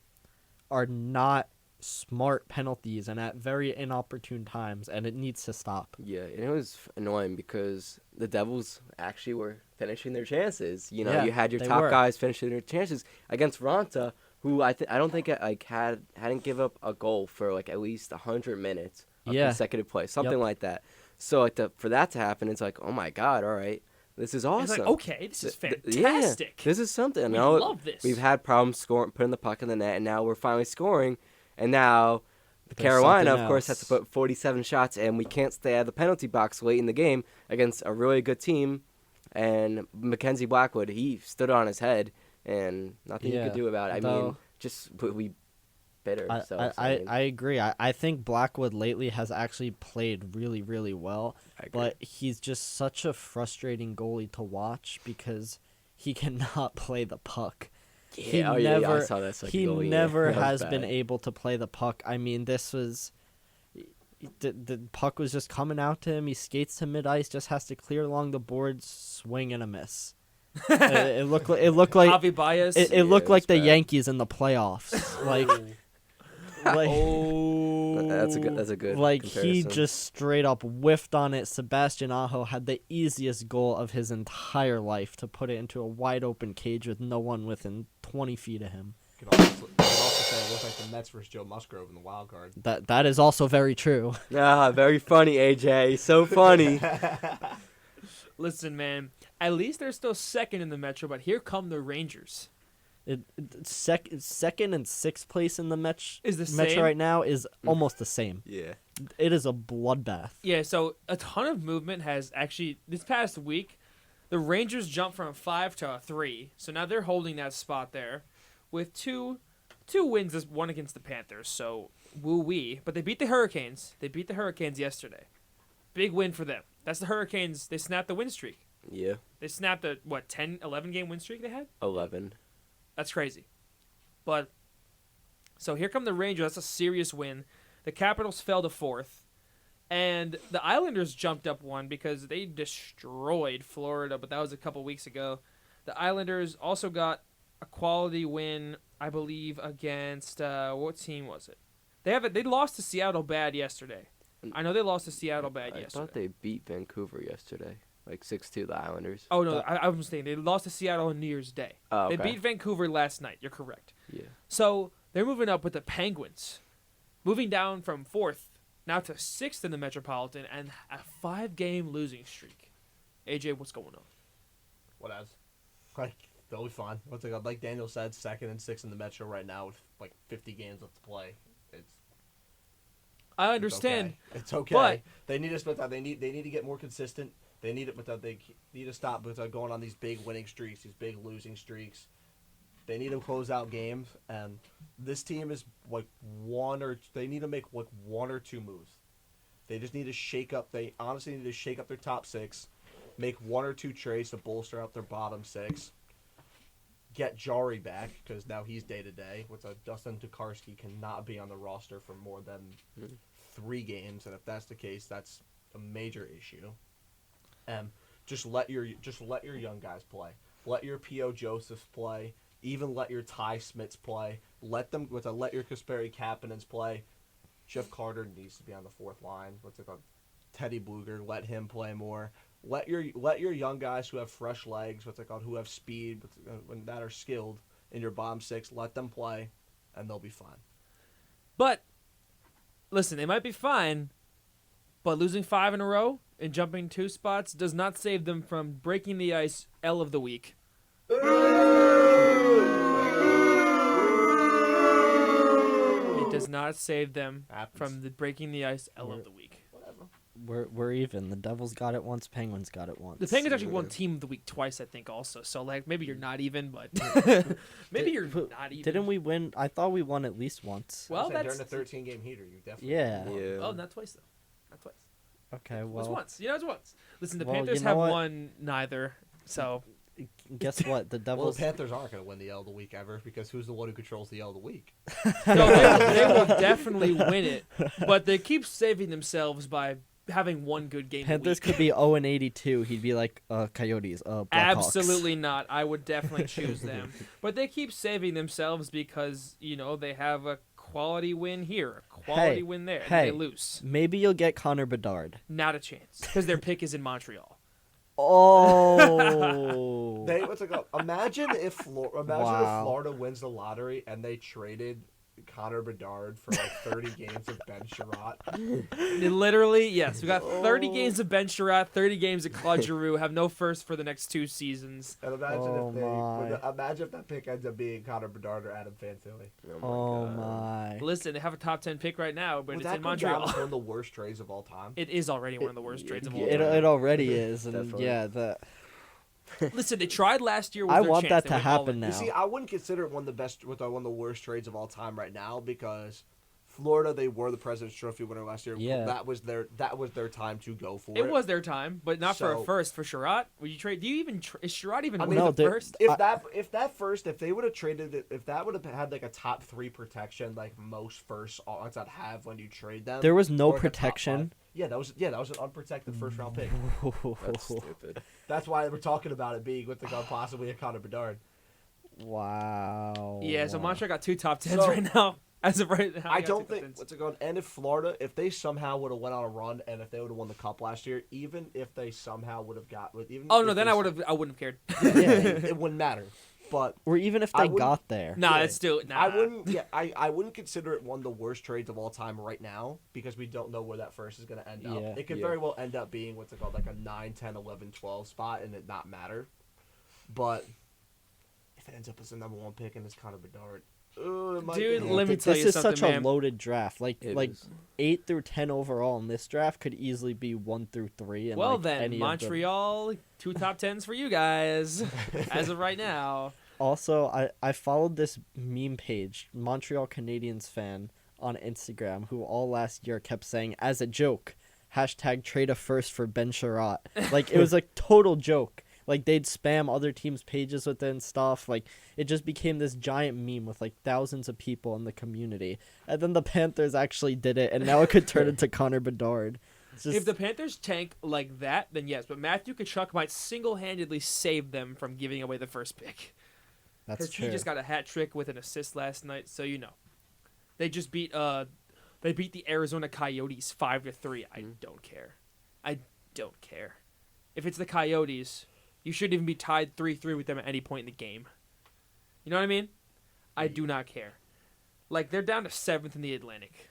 are not smart penalties and at very inopportune times, and it needs to stop. Yeah, and it was annoying because the Devils actually were finishing their chances. You know, Yeah, you had your they top were. guys finishing their chances against Ronta, who I don't think hadn't give up a goal for like at least 100 minutes of Yeah. consecutive play, something Yep. like that. So like for that to happen, it's like, oh my God, all right, this is awesome. It's like, okay, this is Yeah, fantastic. this is something. We Now, love this. We've had problems scoring, putting the puck in the net, and now we're finally scoring. And now There's Carolina, something of course, has to else. put 47 shots, and we can't stay out of the penalty box late in the game against a really good team. And Mackenzie Blackwood, he stood on his head, and nothing you Yeah, could do about it. I though- mean, just we bitter. I, so I agree. I think Blackwood lately has actually played really, really well, I agree. but he's just such a frustrating goalie to watch because he cannot play the puck. He yeah, I saw that second he goal, yeah. never That was has been bad. able to play the puck. I mean, this was the puck was just coming out to him. He skates to mid ice, just has to clear along the boards, swing and a miss. it looked like Javi Baez. it looked it like was the bad. Yankees in the playoffs. like Oh, That's a good like he comparison. just straight up whiffed on it. Sebastian Aho had the easiest goal of his entire life to put it into a wide open cage with no one within 20 feet of him. You could also say it looks like the Mets versus Joe Musgrove in the wild card. That is also very true. Very funny, AJ. So funny. Listen, man. At least they're still second in the Metro, but here come the Rangers. Second and sixth place in the Is the Metro same? right now is almost the same. Yeah. It is a bloodbath. Yeah, so a ton of movement has actually this past week. The Rangers jumped from a 5 to a 3, so now they're holding that spot there, with two wins. One against the Panthers, so woo wee. But they beat the Hurricanes. They beat the Hurricanes yesterday. Big win for them. That's the Hurricanes. They snapped the win streak. Yeah. They snapped the 10, 11 game win streak they had. 11. That's crazy. But so here come the Rangers. That's a serious win. The Capitals fell to 4th. And the Islanders jumped up one because they destroyed Florida, but that was a couple weeks ago. The Islanders also got a quality win, I believe, against what team was it? They lost to Seattle bad yesterday. I know they lost to Seattle bad I yesterday. thought they beat Vancouver yesterday. Like 6-2, the Islanders. Oh no, I was mistaken. They lost to Seattle on New Year's Day. Oh, They okay. beat Vancouver last night. You're correct. Yeah. So they're moving up with the Penguins, moving down from 4th now to 6th in the Metropolitan, and a 5-game losing streak. AJ, what's going on? What else? Like, they'll be fine. What's it called? Like Daniel said, second and sixth in the Metro right now with like 50 games left to play. I understand. It's okay. but- They need to split that. They need to get more consistent. They need it, but they need to stop with going on these big winning streaks, these big losing streaks. They need to close out games, and this team is like they need to make like 1 or 2 moves. They just need to shake up. They honestly need to shake up their top 6, make 1 or 2 trades to bolster up their bottom 6. Get Jari back because now he's day to day. Dustin Tokarski cannot be on the roster for more than 3 games, and if that's the case, that's a major issue. Just let your young guys play. Let your P.O. Josephs play. Even let your Ty Smiths play. Let your Kasperi Kapanens play. Jeff Carter needs to be on the 4th line. Teddy Bluger, let him play more. Let your young guys who have fresh legs, who have speed, that are skilled in your bottom 6, let them play, and they'll be fine. But listen, they might be fine, but losing 5 in a row and jumping 2 spots does not save them from breaking the ice L of the week. It does not save them Happens. from the breaking the ice L of the week. We're even. The Devils got it once. Penguins got it once. The Penguins actually won Team of the Week twice, I think, also. So, like, maybe you're not even, but maybe you're not even. Didn't we win? I thought we won at least once. Well, during that's the 13-game heater, you definitely Yeah. won. Yeah. Oh, not twice though. Not twice. Okay, It was well, once. You know, it's once. Listen, the Well, Panthers you know have what? won neither. So guess what? The Well, Devils. the Panthers aren't going to win the L of the week ever because who's the one who controls the L of the week? no, they will definitely win it. But they keep saving themselves by having one good game. Panthers a week. could be 0-82. He'd be like Coyotes. Blackhawks. Absolutely not. I would definitely choose them. But they keep saving themselves because, you know, they have a quality win here, a quality Hey, win there, and hey. they lose. Maybe you'll get Connor Bedard. Not a chance because their pick is in Montreal. Oh. They what's it called? Imagine if Wow. Florida wins the lottery and they traded Connor Bedard for like 30 games of Ben Sherratt. Literally, yes. We got 30 games of Ben Sherratt, 30 games of Claude Giroux. Have no first for the next 2 seasons. And imagine Oh, imagine if that pick ends up being Connor Bedard or Adam Fantilli. Oh my. Listen, they have a top 10 pick right now, but Would it's that in come down Montreal. to one of the worst trades of all time? It is already one of the worst trades of all It, time. it already is, and Definitely. yeah, the Listen, they tried last year. Was I their want chance. that They to went all happen in. now. You see, I wouldn't consider it one of the worst trades of all time right now because Florida, they were the President's Trophy winner last year. Yeah. That was their time to go for it. It was their time, but not for a So- first. For Sherratt, would you trade? Do you even? Is Sherratt even I worth mean, No, the they're- first? If they would have traded it, if that would have had like a top 3 protection, like most firsts outside have when you trade them, There was no or like a top protection. 5. Yeah, that was an unprotected first round pick. That's stupid. That's why we're talking about it being with the possibly a Connor Bedard. Wow. Yeah, so Montreal got 2 top 10s So- right now. As of right now, I they got don't 2 top think 10s. what's it called. And if Florida, if they somehow would have went on a run, and if they would have won the cup last year, even if they somehow would have got with even. Oh if no, then they I wouldn't have cared. Yeah, it wouldn't matter. But Or even if I they wouldn't- got there. Nah, Yeah, that's still. Nah. I wouldn't. Yeah, I wouldn't consider it one of the worst trades of all time right now because we don't know where that first is going to end up. Yeah. It could Yeah. very well end up being what's it called, like a 9, 10, 11, 12 spot, and it not matter. But if it ends up as the number 1 pick and it's Connor Bedard, it might Dude, be- let me Th- tell this you is something, such man. a loaded draft. Like It like is. 8 through 10 overall in this draft could easily be 1 through 3. And Well like then, any of them. Montreal 2 top 10s for you guys as of right now. Also, I followed this meme page, Montreal Canadiens fan on Instagram, who all last year kept saying as a joke, #trade a first for Ben Sherratt. Like it was a total joke. Like they'd spam other teams' pages with it and stuff. Like it just became this giant meme with like thousands of people in the community. And then the Panthers actually did it, and now it could turn into Connor Bedard. It's just, If the Panthers tank like that, then yes. But Matthew Tkachuk might single-handedly save them from giving away the first pick. that's Because true. he just got a hat trick with an assist last night, so you know. They just beat the Arizona Coyotes 5-3. I don't care. I don't care. If it's the Coyotes, you shouldn't even be tied 3-3 with them at any point in the game. You know what I mean? I do not care. Like they're down to 7th in the Atlantic.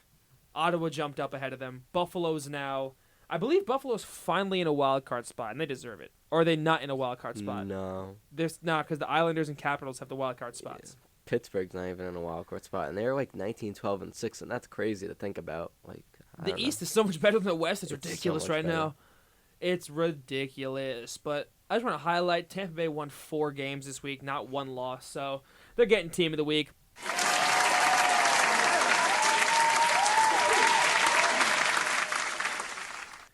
Ottawa jumped up ahead of them. Buffalo's now, I believe Buffalo's finally in a wild card spot, and they deserve it. Or are they not in a wild card spot? No. There's not, because the Islanders and Capitals have the wild card spots. Pittsburgh's not even in a wild card spot, and they're like 19, 12, and 6, and that's crazy to think about. Like The East is so much better than the West. It's It's so ridiculous much right better. now. It's ridiculous. But I just want to highlight Tampa Bay won 4 games this week, not 1 loss. So they're getting team of the week.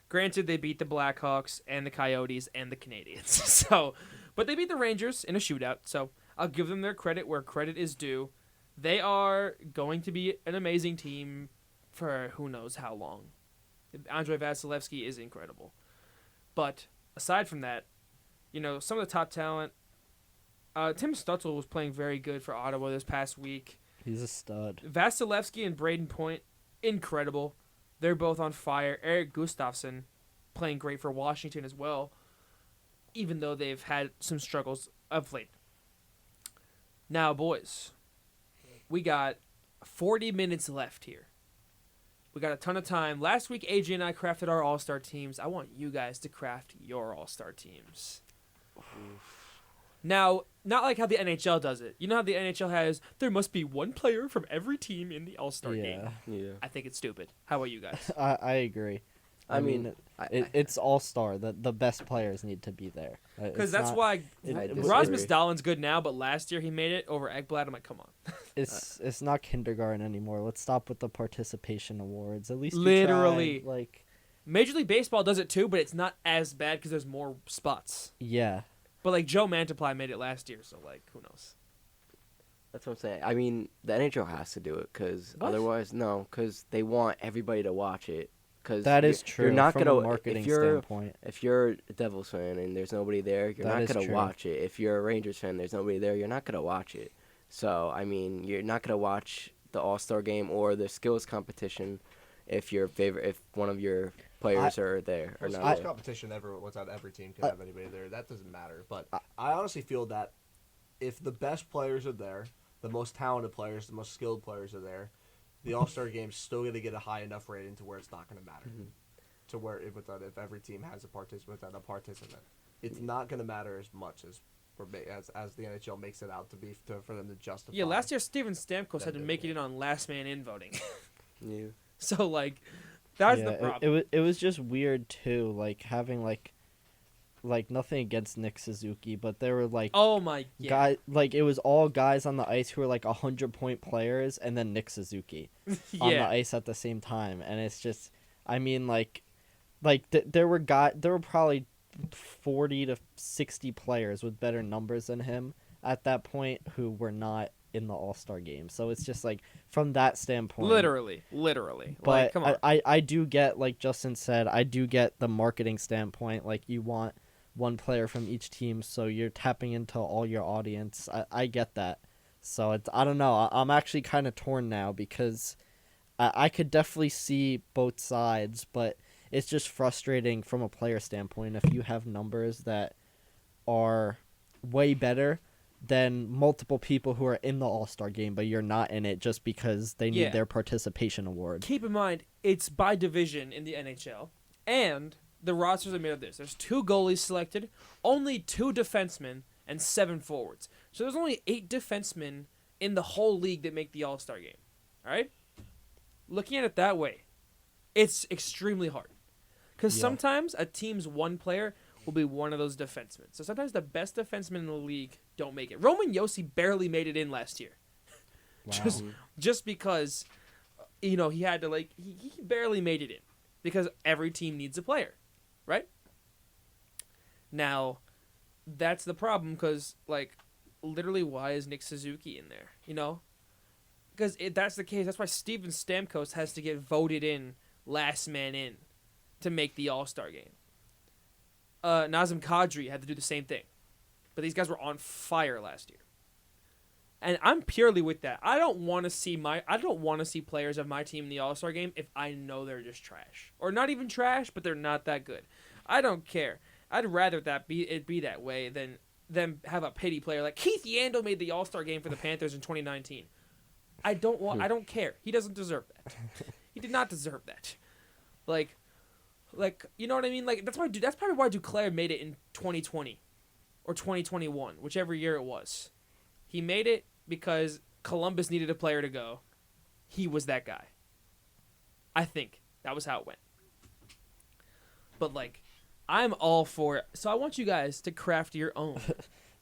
Granted, they beat the Blackhawks and the Coyotes and the Canadiens. So, but they beat the Rangers in a shootout. So I'll give them their credit where credit is due. They are going to be an amazing team for who knows how long. Andrei Vasilevsky is incredible. But aside from that, you know, some of the top talent, Tim Stutzel was playing very good for Ottawa this past week. He's a stud. Vasilevsky and Braden Point, incredible. They're both on fire. Eric Gustafsson playing great for Washington as well, even though they've had some struggles of late. Now, boys, we got 40 minutes left here. We got a ton of time. Last week, AJ and I crafted our all-star teams. I want you guys to craft your all-star teams. Now, not like how the NHL does it. You know how the NHL has, there must be one player from every team in the all-star game. Yeah, Yeah. I think it's stupid. How about you guys? I agree. I mean, it's all star. The best players need to be there. Because It's that's not- why I disagree. Rasmus Dahlin's good now, but last year he made it over Ekblad. I'm like, come on. it's not kindergarten anymore. Let's stop with the participation awards. At least you Literally. try, like Major League Baseball does it too, but it's not as bad because there's more spots. yeah. But like Joe Mantiply made it last year, so like who knows? That's what I'm saying. I mean, the NHL has to do it because What? otherwise, no, because they want everybody to watch it. Cause That is you're- true. You're not from gonna a marketing if you're standpoint. if you're a Devils fan and there's nobody there, you're That not is gonna true. watch it. If you're a Rangers fan, there's nobody there, you're not gonna watch it. So I mean, you're not gonna watch the All-Star game or the skills competition if if one of your players are there or not. Sports there. competition, every team can have anybody there. That doesn't matter. But I honestly feel that if the best players are there, the most talented players, the most skilled players are there, the All-Star game's still going to get a high enough rating to where it's not going to matter. To where if every team has a participant, it's not going to matter as much as the NHL makes it out to be for them to justify. Yeah, last year Steven Stamkos had to That make did it in on last man in voting. Yeah. So like, that's the Yeah, problem. it was just weird too, like having like nothing against Nick Suzuki, but there were like Oh my yeah. guy like it was all guys on the ice who were like 100-point players, and then Nick Suzuki on the Yeah. ice at the same time, and it's just, I mean, there were probably 40 to 60 players with better numbers than him at that point who were not in the All-Star game. So it's just like, from that standpoint, Literally. but Like, come on. I do get, like Justin said, I do get the marketing standpoint. Like, you want one player from each team, so you're tapping into all your audience. I get that. So I don't know. I'm actually kind of torn now, because I could definitely see both sides, but it's just frustrating from a player standpoint if you have numbers that are way better than multiple people who are in the All-Star game, but you're not in it just because they need Yeah. their participation award. Keep in mind, it's by division in the NHL, and the rosters are made of this. There's 2 goalies selected, only 2 defensemen, and 7 forwards. So there's only 8 defensemen in the whole league that make the All-Star game. All right? Looking at it that way, it's extremely hard. Because Yeah. sometimes a team's one player will be one of those defensemen. So sometimes the best defensemen in the league don't make it. Roman Yossi barely made it in last year. Just because, he had to, like, he barely made it in. Because every team needs a player, right? Now, that's the problem, because, like, literally, why is Nick Suzuki in there, Because that's the case. That's why Steven Stamkos has to get voted in last man in to make the All-Star game. Nazem Kadri had to do the same thing. But these guys were on fire last year. And I'm purely with that. I don't want to see players of my team in the All-Star game if I know they're just trash. Or not even trash, but they're not that good. I don't care. I'd rather it be that way than them have a pity player like Keith Yandel made the All-Star game for the Panthers in 2019. I don't care. He doesn't deserve that. He did not deserve that. Like, you know what I mean? Like, that's probably why Duclair made it in 2020 or 2021, whichever year it was. He made it because Columbus needed a player to go. He was that guy. I think that was how it went. But, like, I'm all for it. So I want you guys to craft your own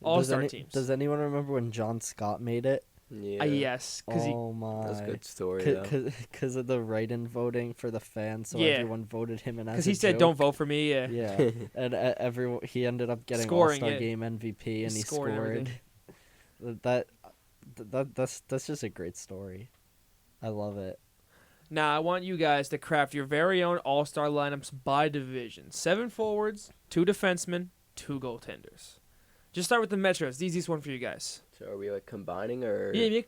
All-Star teams. Does anyone remember when John Scott made it? Yeah. Yes, because Oh my! That's a good story, though. Because of the write-in voting for the fans, so Yeah. everyone voted him in as he a said, joke. "Don't vote for me." Yeah. Yeah, and everyone, he ended up getting Scoring All-Star it. Game MVP, and he Scored scored. everything. That's just a great story. I love it. Now I want you guys to craft your very own All-Star lineups by division: 7 forwards, 2 defensemen, 2 goaltenders. Just start with the Metros. The easiest one for you guys. So are we like combining or? Yeah, do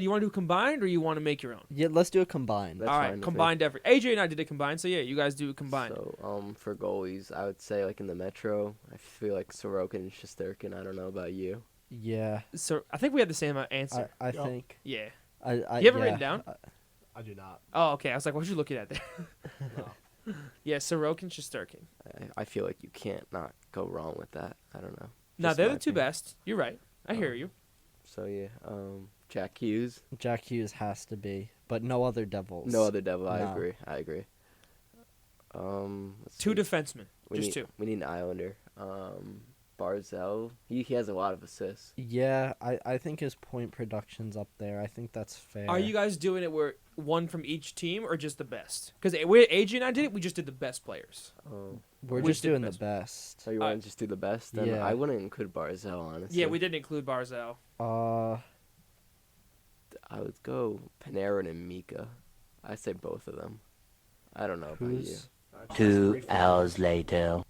you want to do combined or you want to make your own? Yeah, let's do a combined. That's All fine right, with combined effort. AJ and I did it combined, so yeah, you guys do it combined. So for goalies, I would say like in the Metro, I feel like Sorokin and Shesterkin. I don't know about you. Yeah, So I think we had the same answer. I Yep. think. Yeah. I You have it yeah, written down? I do not. Oh, okay. I was like, what are you looking at there? No. Yeah, Sorokin, Shesterkin. I feel like you can't not go wrong with that. I don't know. No, Just they're my the 2 opinion. best. You're right. I hear you. So yeah, Jack Hughes. Jack Hughes has to be, but no other Devils. No other Devil. I No. agree. Let's 2 see. defensemen. We Just need, 2. We need an Islander. Barzell. He has a lot of assists. Yeah, I think his point production's up there. I think that's fair. Are you guys doing it where one from each team or just the best? Because AJ and I did it, we just did the best players. We're we just did doing the the best. best. So you want to just do the best? Then Yeah. I wouldn't include Barzell, honestly. Yeah, we didn't include Barzell. I would go Panarin and Mika. I say both of them. I don't know about you. Who's 2 hours later.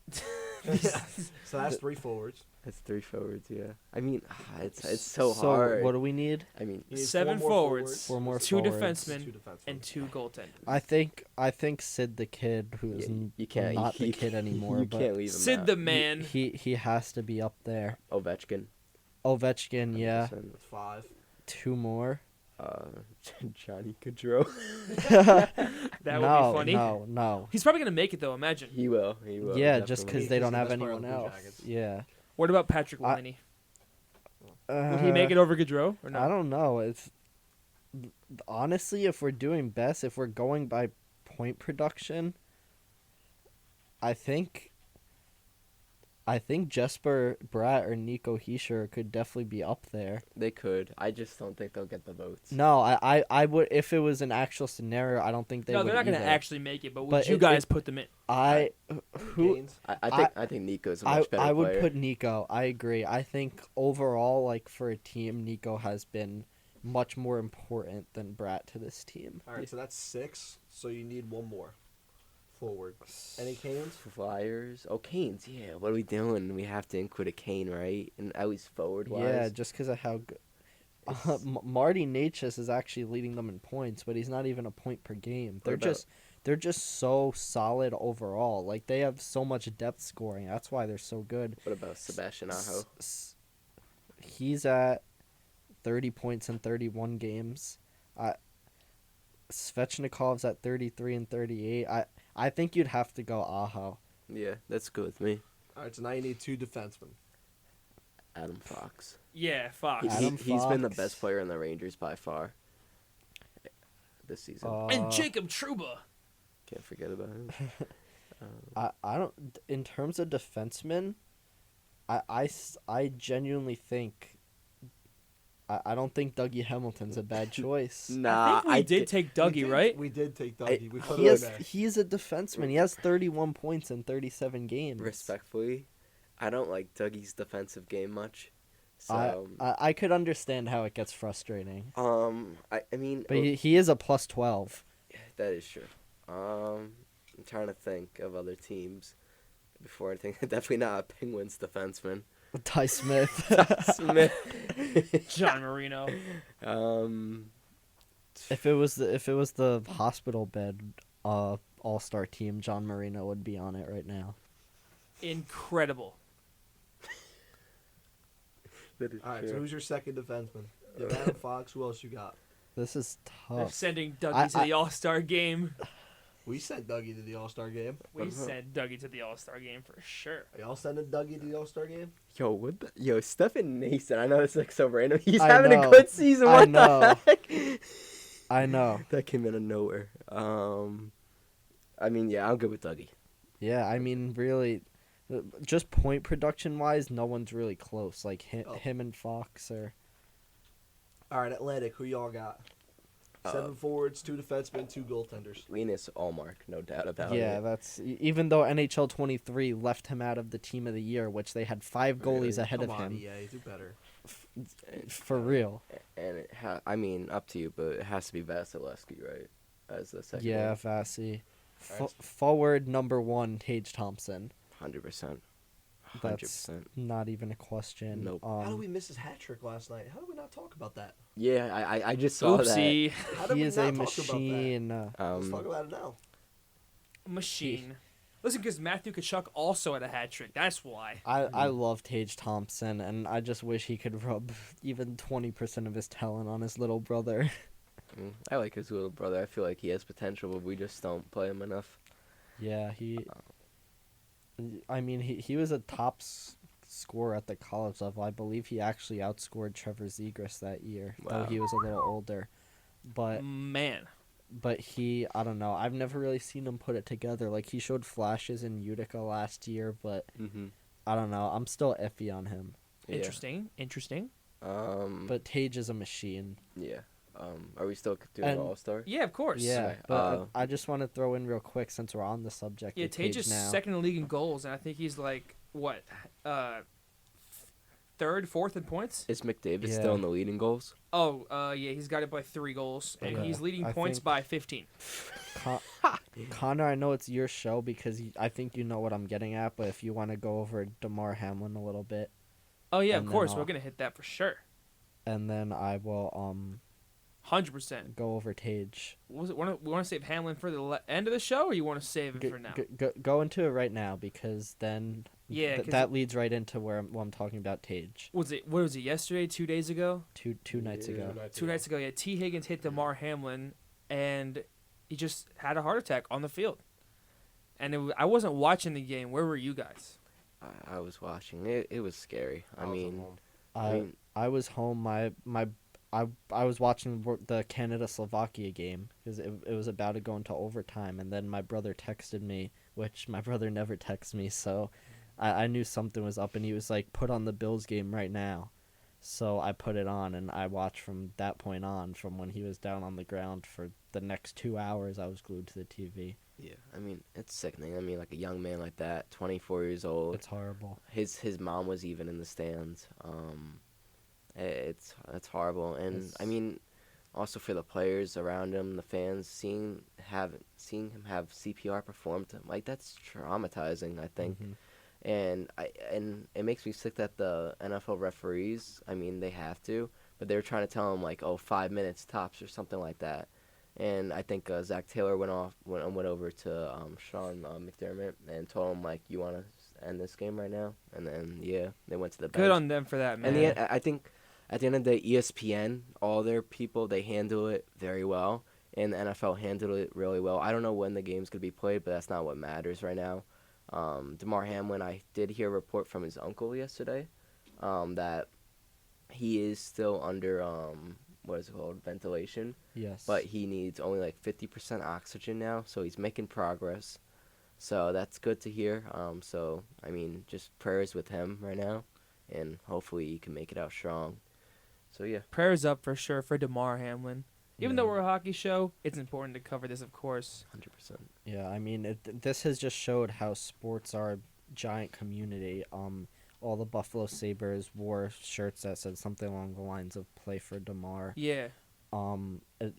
So that's 3 forwards. It's 3 forwards, yeah. I mean, it's so hard. what do we need? I mean, You need 7 4 more forwards, 4 more 2 forwards. defensemen, 2 defensemen. and 2 goaltenders. I think Sid the Kid, who is Yeah, you can't. not you the kid anymore, You but can't leave him Sid out. the man. he has to be up there. Ovechkin. Ovechkin, yeah. 100%. With 5. 2 more. Johnny Gaudreau. That no, would be funny. No. He's probably gonna make it though. Imagine. He will. He will. Yeah, just definitely. because they He's don't the have best player on anyone the Blue else. Jackets. Yeah. What about Patrick I- Laine? Would he make it over Gaudreau or no? I don't know. It's honestly, if we're doing best, if we're going by point production, I think Jesper Bratt or Nico Hischier could definitely be up there. They could. I just don't think they'll get the votes. No, I would, if it was an actual scenario, I don't think they No, would they're not gonna either. actually make it. But would But you it- guys it- put them in? Who Gaines. I think Nico's a much better I would player. put Nico. I agree. I think overall, like for a team, Nico has been much more important than Bratt to this team. All right, so that's 6. So you need one more. Forward. Any Canes? Flyers. Oh, Canes. Yeah. What are we doing? We have to include a Kane, right? And at least forward wise. Yeah, just because of how good. It's- Marty Natchez is actually leading them in points, but he's not even a point per game. What about- They're just so solid overall. Like they have so much depth scoring. That's why they're so good. What about Sebastian Aho? He's at 30 points in 31 games. Svechnikov's at 33 and 38. I think you'd have to go Aho. Yeah, that's good with me. All right, so now you need 2 defensemen. Adam Fox. Yeah, Fox. He's been the Fox. best player in the Rangers by far this season. And Jacob Trouba. Can't forget about him. I don't. In terms of defensemen, I genuinely think. I don't think Dougie Hamilton's a bad choice. Nah, I think we did take Dougie, right? We did take Dougie. We put He him has. in there. He's a defenseman. He has 31 points in 37 games. Respectfully, I don't like Dougie's defensive game much. So, I could understand how it gets frustrating, I mean, but he is a plus 12. that is true. I'm trying to think of other teams before I think. Definitely not a Penguins defenseman. Ty Smith. Smith. John Marino. If it was the hospital bed all-star team, John Marino would be on it right now. Incredible. That is All right, so true. who's your second defenseman? You have Adam Fox. Who else you got? This is They're tough. sending Dougie I- to the All-Star game. We sent Dougie to the All-Star game. We sent Dougie to the All-Star game for sure. Are y'all sending Dougie to the All-Star game? Yo, what the? Yo, Stefan Nason. I know it's like so random. He's I having know. a good season. I What know. the heck? I know. That came out of nowhere. I mean, yeah, I'm good with Dougie. Yeah, I mean, really, just point production wise, no one's really close. Like him and Fox are. All right, Atlantic. Who y'all got? 7 forwards, 2 defensemen, 2 goaltenders. Linus Allmark, no doubt about Yeah, it. that's even though NHL 23 left him out of the team of the year, which they had 5 goalies Really? ahead Come of on, him. EA, do better. For real. And I mean, up to you, but it has to be Vasilevsky, right? As the second. Yeah, Vasi. Forward number 1, Tage Thompson. 100%. That's 100%. not even a question. Nope. How did we miss his hat trick last night? How did we not talk about that? Yeah, I just saw Oopsie. How did He we is not a talk about that? machine. Let's talk about it now. Machine. Listen, because Matthew Tkachuk also had a hat trick. That's why. I love Tage Thompson, and I just wish he could rub even 20% of his talent on his little brother. I like his little brother. I feel like he has potential, but we just don't play him enough. Yeah, I mean, he was a top scorer at the college level. I believe he actually outscored Trevor Zegras that year, though Wow. he was a little older. But Man. I don't know. I've never really seen him put it together. Like, he showed flashes in Utica last year, but Mm-hmm. I don't know. I'm still iffy on him. Yeah. Interesting. But Tage is a machine. Yeah. Are we still doing And- All-Star? Yeah, of course. Yeah, Okay, but I just want to throw in real quick since we're on the subject. Yeah, of Tage Tage is now. second in the league in goals, and I think he's like, what, third, fourth in points? Is McDavid Yeah. still in the leading goals? Oh, yeah, he's got it by 3 goals, and Okay. he's leading I points think- by 15. Connor, I know it's your show because I think you know what I'm getting at, but if you want to go over DeMar Hamlin a little bit, Oh, yeah, And of then course. I'll- We're going to hit that for sure. and then I will 100%. go over Tage. We want to save Hamlin for the end of the show, or you want to save it for now? Go into it right now, because then Yeah, 'cause that leads right into where I'm talking about Tage. What was it yesterday? 2 days ago? Two nights ago. 2 nights ago, yeah. T. Higgins hit DeMar Hamlin, and he just had a heart attack on the field. And I wasn't watching the game. Where were you guys? I was watching. It was scary. I mean, I was home. I was watching the Canada-Slovakia game because it was about to go into overtime, and then my brother texted me, which my brother never texts me, so I knew something was up, and he was like, put on the Bills game right now. So I put it on, and I watched from that point on, from when he was down on the ground for the next 2 hours. I was glued to the TV. yeah. I mean, it's sickening. I mean, like a young man like that, 24 years old. It's horrible. His mom was even in the stands. It's horrible, and I mean, also for the players around him, the fans, seeing him have CPR performed, like that's traumatizing, I think. Mhm. And it makes me sick that the NFL referees, I mean, they have to, but they were trying to tell him like, 5 minutes tops or something like that. And I think Zach Taylor went over to Sean McDermott and told him like, you want to end this game right now? And then they went to the bench. Good on them for that, man. And I think at the end of the day, ESPN, all their people, they handle it very well, and the NFL handled it really well. I don't know when the game's going to be played, but that's not what matters right now. DeMar Hamlin, I did hear a report from his uncle yesterday that he is still under, ventilation. Yes. But he needs only like 50% oxygen now, so he's making progress. So that's good to hear. So, I mean, just prayers with him right now, and hopefully he can make it out strong. So, yeah. Prayers up for sure for DeMar Hamlin. Even though Yeah. we're a hockey show, it's important to cover this, of course. 100%. Yeah, I mean, this has just showed how sports are a giant community. All the Buffalo Sabres wore shirts that said something along the lines of "Play for DeMar." Yeah.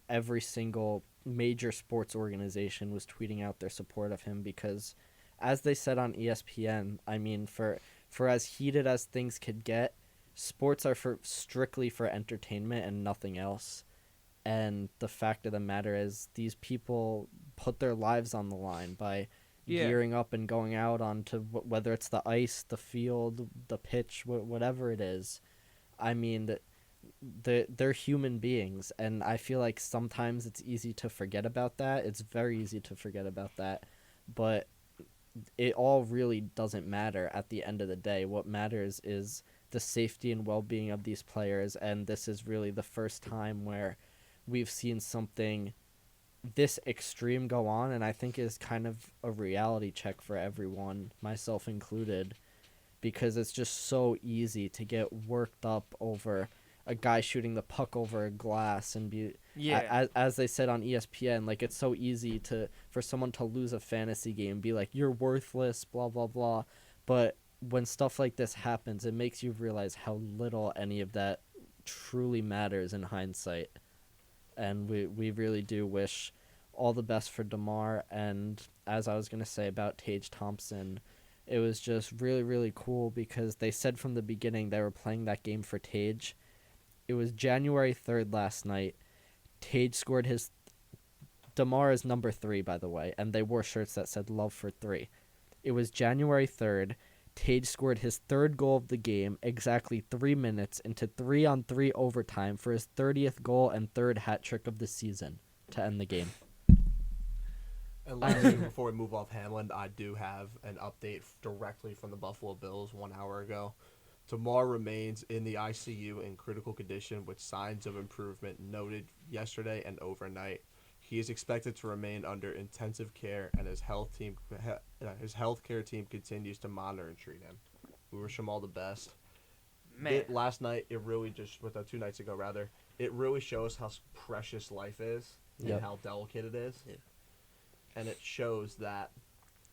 Every single major sports organization was tweeting out their support of him because, as they said on ESPN, I mean, for as heated as things could get, sports are strictly for entertainment and nothing else. And the fact of the matter is, these people put their lives on the line by gearing up and going out onto whether it's the ice, the field, the pitch, whatever it is. I mean, they're human beings, and I feel like sometimes it's easy to forget about that. It's very easy to forget about that, but it all really doesn't matter at the end of the day. What matters is the safety and well-being of these players, and this is really the first time where we've seen something this extreme go on, and I think is kind of a reality check for everyone, myself included, because it's just so easy to get worked up over a guy shooting the puck over a glass and be as they said on ESPN, like it's so easy for someone to lose a fantasy game, be like, you're worthless, blah blah blah. But when stuff like this happens, it makes you realize how little any of that truly matters in hindsight. And we really do wish all the best for DeMar. And as I was going to say about Tage Thompson, it was just really, really cool because they said from the beginning they were playing that game for Tage. It was January 3rd last night. Tage scored DeMar is number 3, by the way, and they wore shirts that said love for 3. It was January 3rd. Tage scored his 3rd goal of the game exactly 3 minutes into 3-on-3 overtime for his 30th goal and 3rd hat trick of the season to end the game. And lastly, before we move off Hamlin, I do have an update directly from the Buffalo Bills 1 hour ago. DeMar remains in the ICU in critical condition with signs of improvement noted yesterday and overnight. He is expected to remain under intensive care, and his healthcare team continues to monitor and treat him. We wish him all the best. Man. Last night, it really just, 2 nights ago rather, it really shows how precious life is and how delicate it is. Yeah. And it shows that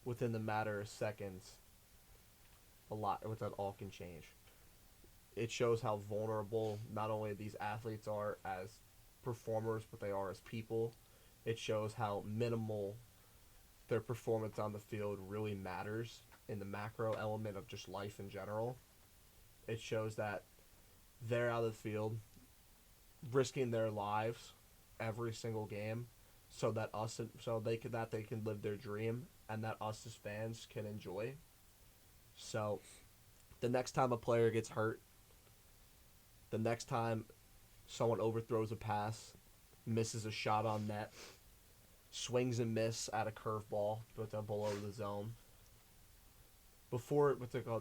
within the matter of seconds, all can change. It shows how vulnerable not only these athletes are as performers, but they are as people. It shows how minimal their performance on the field really matters in the macro element of just life in general. It shows that they're out of the field, risking their lives every single game, so that they can live their dream and that us as fans can enjoy. So, the next time a player gets hurt, the next time someone overthrows a pass, misses a shot on net, swings and miss at a curveball, but they're below the zone.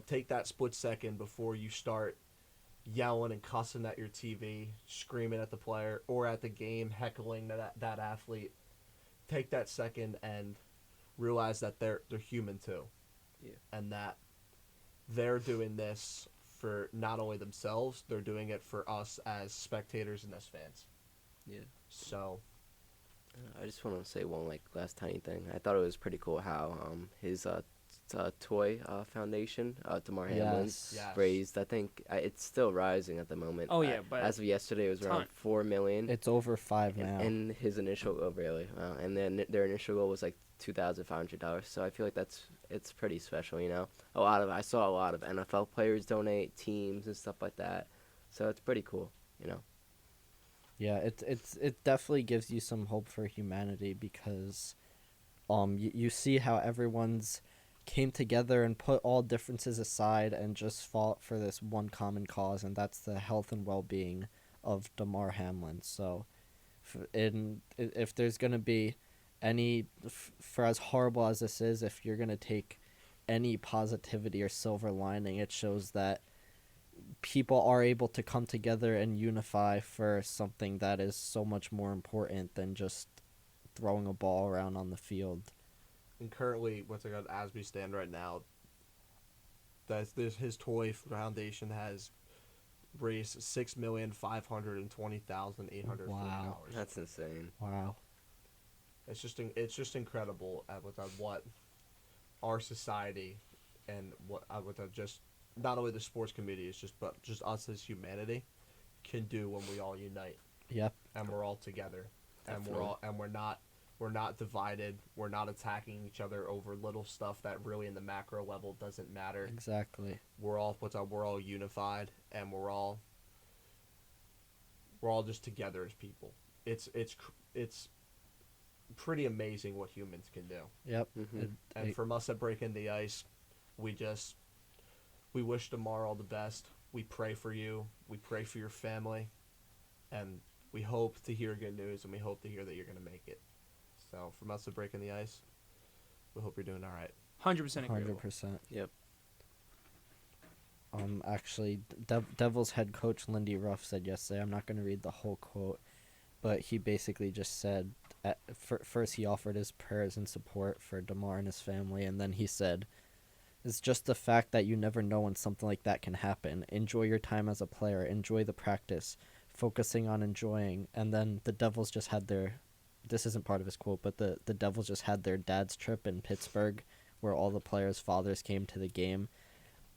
Take that split second before you start yelling and cussing at your TV, screaming at the player or at the game, heckling that athlete. Take that second and realize that they're human too, and that they're doing this for not only themselves, they're doing it for us as spectators and as fans. Yeah. So, I just want to say one last tiny thing. I thought it was pretty cool how his toy foundation, Damar Hamlin, Yes. Yes. raised. I think it's still rising at the moment. Oh, yeah, but as of yesterday, it was around ton. 4 million. It's over 5 now. And his initial really, and then their initial goal was like $2,500. So I feel like it's pretty special, you know. I saw a lot of NFL players donate, teams and stuff like that. So it's pretty cool, you know. Yeah, it definitely gives you some hope for humanity because you see how everyone's came together and put all differences aside and just fought for this one common cause, and that's the health and well-being of Damar Hamlin. So if there's going to be any, for as horrible as this is, if you're going to take any positivity or silver lining, it shows that people are able to come together and unify for something that is so much more important than just throwing a ball around on the field. and currently, as we stand right now, his toy foundation has raised $6,520,840. Wow. That's insane. Wow. It's just incredible with what our society and what with just not only the sports community, but just us as humanity can do when we all unite Yep. and we're all together and Definitely. we're not divided. We're not attacking each other over little stuff that really in the macro level doesn't matter. Exactly. We're all unified and we're all just together as people. It's pretty amazing what humans can do. Yep. Mhm. And from us at Breaking the Ice, we wish Damar all the best. We pray for you. We pray for your family. And we hope to hear good news, and we hope to hear that you're going to make it. So from us at Breaking the Ice, we hope you're doing all right. 100% agreeable. 100%. Yep. Actually, Devils head coach Lindy Ruff said yesterday, I'm not going to read the whole quote, but he basically just said, first he offered his prayers and support for Damar and his family, and then he said, it's just the fact that you never know when something like that can happen. Enjoy your time as a player. Enjoy the practice. Focusing on enjoying. And then the Devils just had this isn't part of his quote, but the Devils just had their dad's trip in Pittsburgh where all the players' fathers came to the game.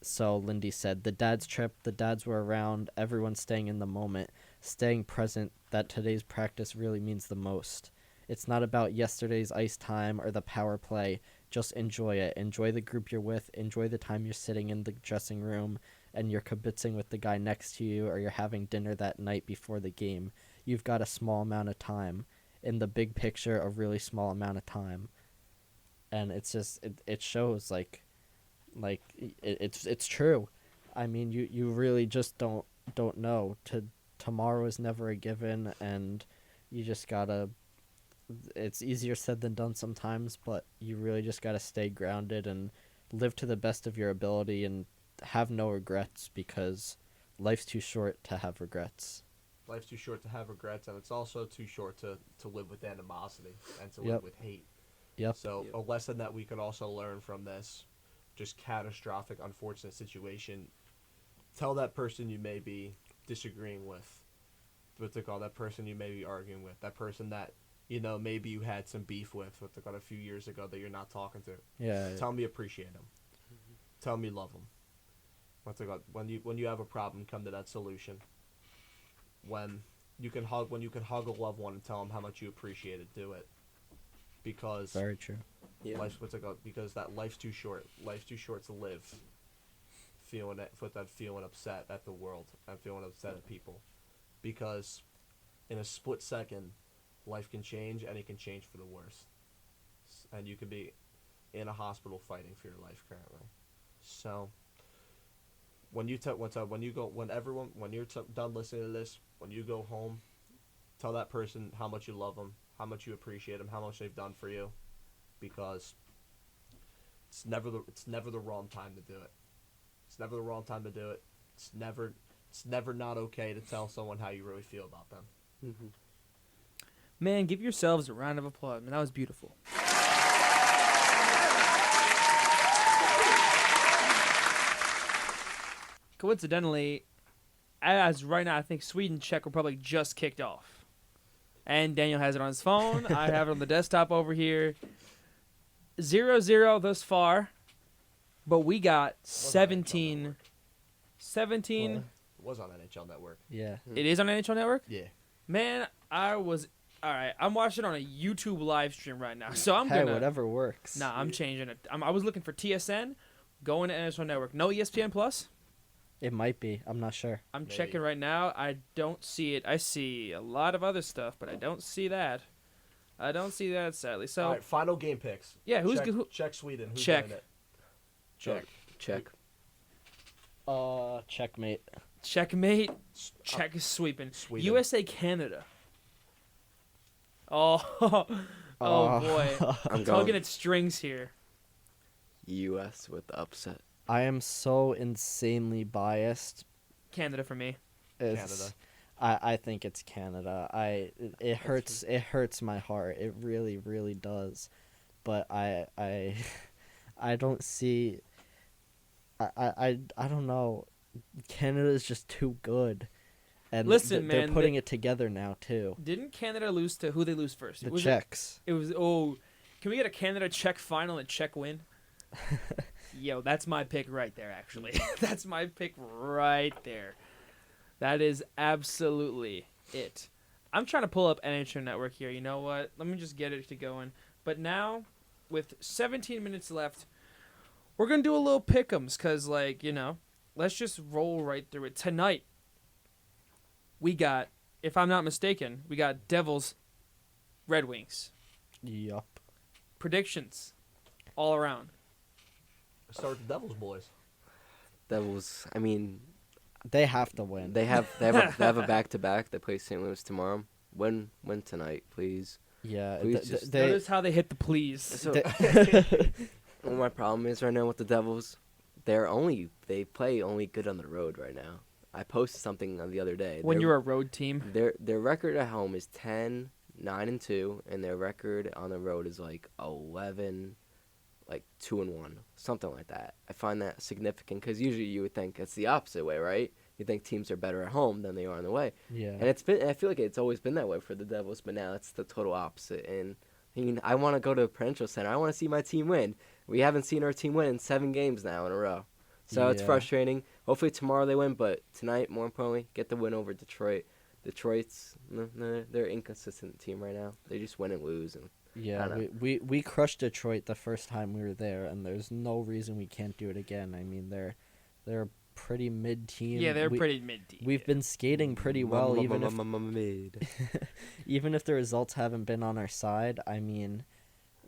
So Lindy said, the dad's trip, the dads were around, everyone's staying in the moment, staying present, that today's practice really means the most. It's not about yesterday's ice time or the power play. Just enjoy it. Enjoy the group you're with. Enjoy the time you're sitting in the dressing room and you're kibitzing with the guy next to you, or you're having dinner that night before the game. You've got a small amount of time. In the big picture, a really small amount of time. And it's just, it shows it's true. I mean, you really just don't know. Tomorrow is never a given, and you just gotta. It's easier said than done sometimes, but you really just gotta stay grounded and live to the best of your ability and have no regrets, because life's too short to have regrets. Life's too short to have regrets, and it's also too short to live with animosity and to Yep. live with hate. Yep. So Yep. a lesson that we could also learn from this just catastrophic, unfortunate situation, tell that person you may be disagreeing with, that person you may be arguing with, that person that, maybe you had some beef with, a few years ago that you're not talking to. Yeah. Tell them you appreciate them. Tell them you love them. When you have a problem, come to that solution. When you can hug a loved one and tell them how much you appreciate it, do it. Because Very true. Yeah. because that life's too short. Life's too short to live feeling upset at the world and feeling upset at people. Because in a split second, life can change, and it can change for the worse. And you could be in a hospital fighting for your life currently. So when you're done listening to this, when you go home, tell that person how much you love them, how much you appreciate them, how much they've done for you, because it's never the wrong time to do it. It's never the wrong time to do it. It's never not okay to tell someone how you really feel about them. Mm-hmm. Man, give yourselves a round of applause. Man, that was beautiful. Coincidentally, as right now, I think Sweden, Czech Republic just kicked off. And Daniel has it on his phone. I have it on the desktop over here. 0-0 thus far. But we got 17. 17. It was on NHL Network. Yeah. It is on NHL Network? Yeah. Man, I was... All right, I'm watching it on a YouTube live stream right now. So I'm Hey, going to... whatever works. Nah, I'm changing it. I was looking for TSN, going to NHL Network. No ESPN Plus? It might be. I'm not sure. I'm Maybe. checking right now. I don't see it. I see a lot of other stuff, but I don't see that. I don't see that, sadly. So, All right, final game picks. yeah, who's Czech, who? Czech Sweden. Who's Czech. winning it? Czech. Check. Checkmate. Checkmate. Czech is sweeping. Sweden. USA Canada. Oh, oh boy. I'm Tugging going at strings here. U.S. with the upset. I am so insanely biased. Canada for me. It's- Canada. I think it's Canada. It hurts my heart. It really, really does. But I don't see. I don't know. Canada is just too good, and Listen, they're man, putting it together now too. Didn't Canada lose to who they lose first? The Was Czechs. It was can we get a Canada Czech final and Czech win? Yo, that's my pick right there. Actually, that's my pick right there. That is absolutely it. I'm trying to pull up NHL Network here. You know what? Let me just get it to going. But now, with 17 minutes left, we're gonna do a little pick'ems, cause let's just roll right through it. Tonight, we got, if I'm not mistaken, we got Devils, Red Wings. Yup. Predictions, all around. Start with the Devils, boys. Devils. I mean, They have to win. they have a back-to-back. They play St. Louis tomorrow. Win tonight, please. Yeah. Please just- Notice how they hit the please. So, they- what my problem is right now with the Devils, they play only good on the road right now. I posted something on the other day. When Their- you're a road team. their record at home is 10-9-2, and their record on the road is like 11, like 2-1, something like that. I find that significant because usually you would think it's the opposite way, right? You think teams are better at home than they are on the way, yeah. and I feel like it's always been that way for the Devils, but now it's the total opposite. And I mean, I want to go to the Prudential Center. I want to see my team win. We haven't seen our team win in 7 games now in a row. So it's Yeah. frustrating. Hopefully tomorrow they win, but tonight, more importantly, get the win over Detroit. Detroit's they're an inconsistent team right now. They just win and lose. And I Yeah, don't know. we crushed Detroit the first time we were there, and there's no reason we can't do it again. I mean, they're a pretty mid team. Yeah, they're pretty mid-deep. We've been skating pretty well, even if mid. even if the results haven't been on our side. I mean,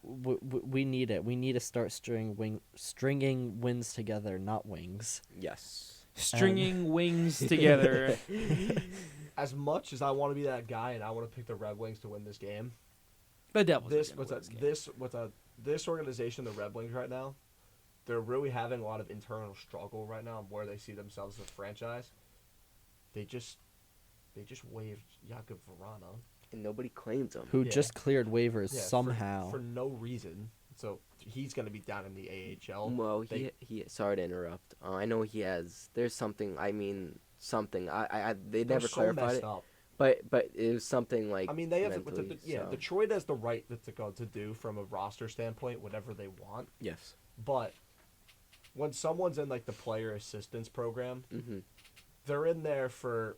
we need it. We need to start stringing wins together, not wings. Yes. Stringing wings together. As much as I want to be that guy and I want to pick the Red Wings to win this game, The Devils. this are gonna win game. this organization, the Red Wings right now, they're really having a lot of internal struggle right now on where they see themselves as a franchise. They just waived Jakub Vrana. And nobody claims them. Who Yeah. just cleared waivers Yeah, somehow. for no reason. So he's going to be down in the AHL. Well, They- he sorry to interrupt. I know he has. There's something. I mean, something. They They're never so clarified messed it. up. But it was something like. I mean, they have mentally, so- Detroit has the right to do from a roster standpoint whatever they want. Yes. But when someone's in like the player assistance program, Mhm. they're in there for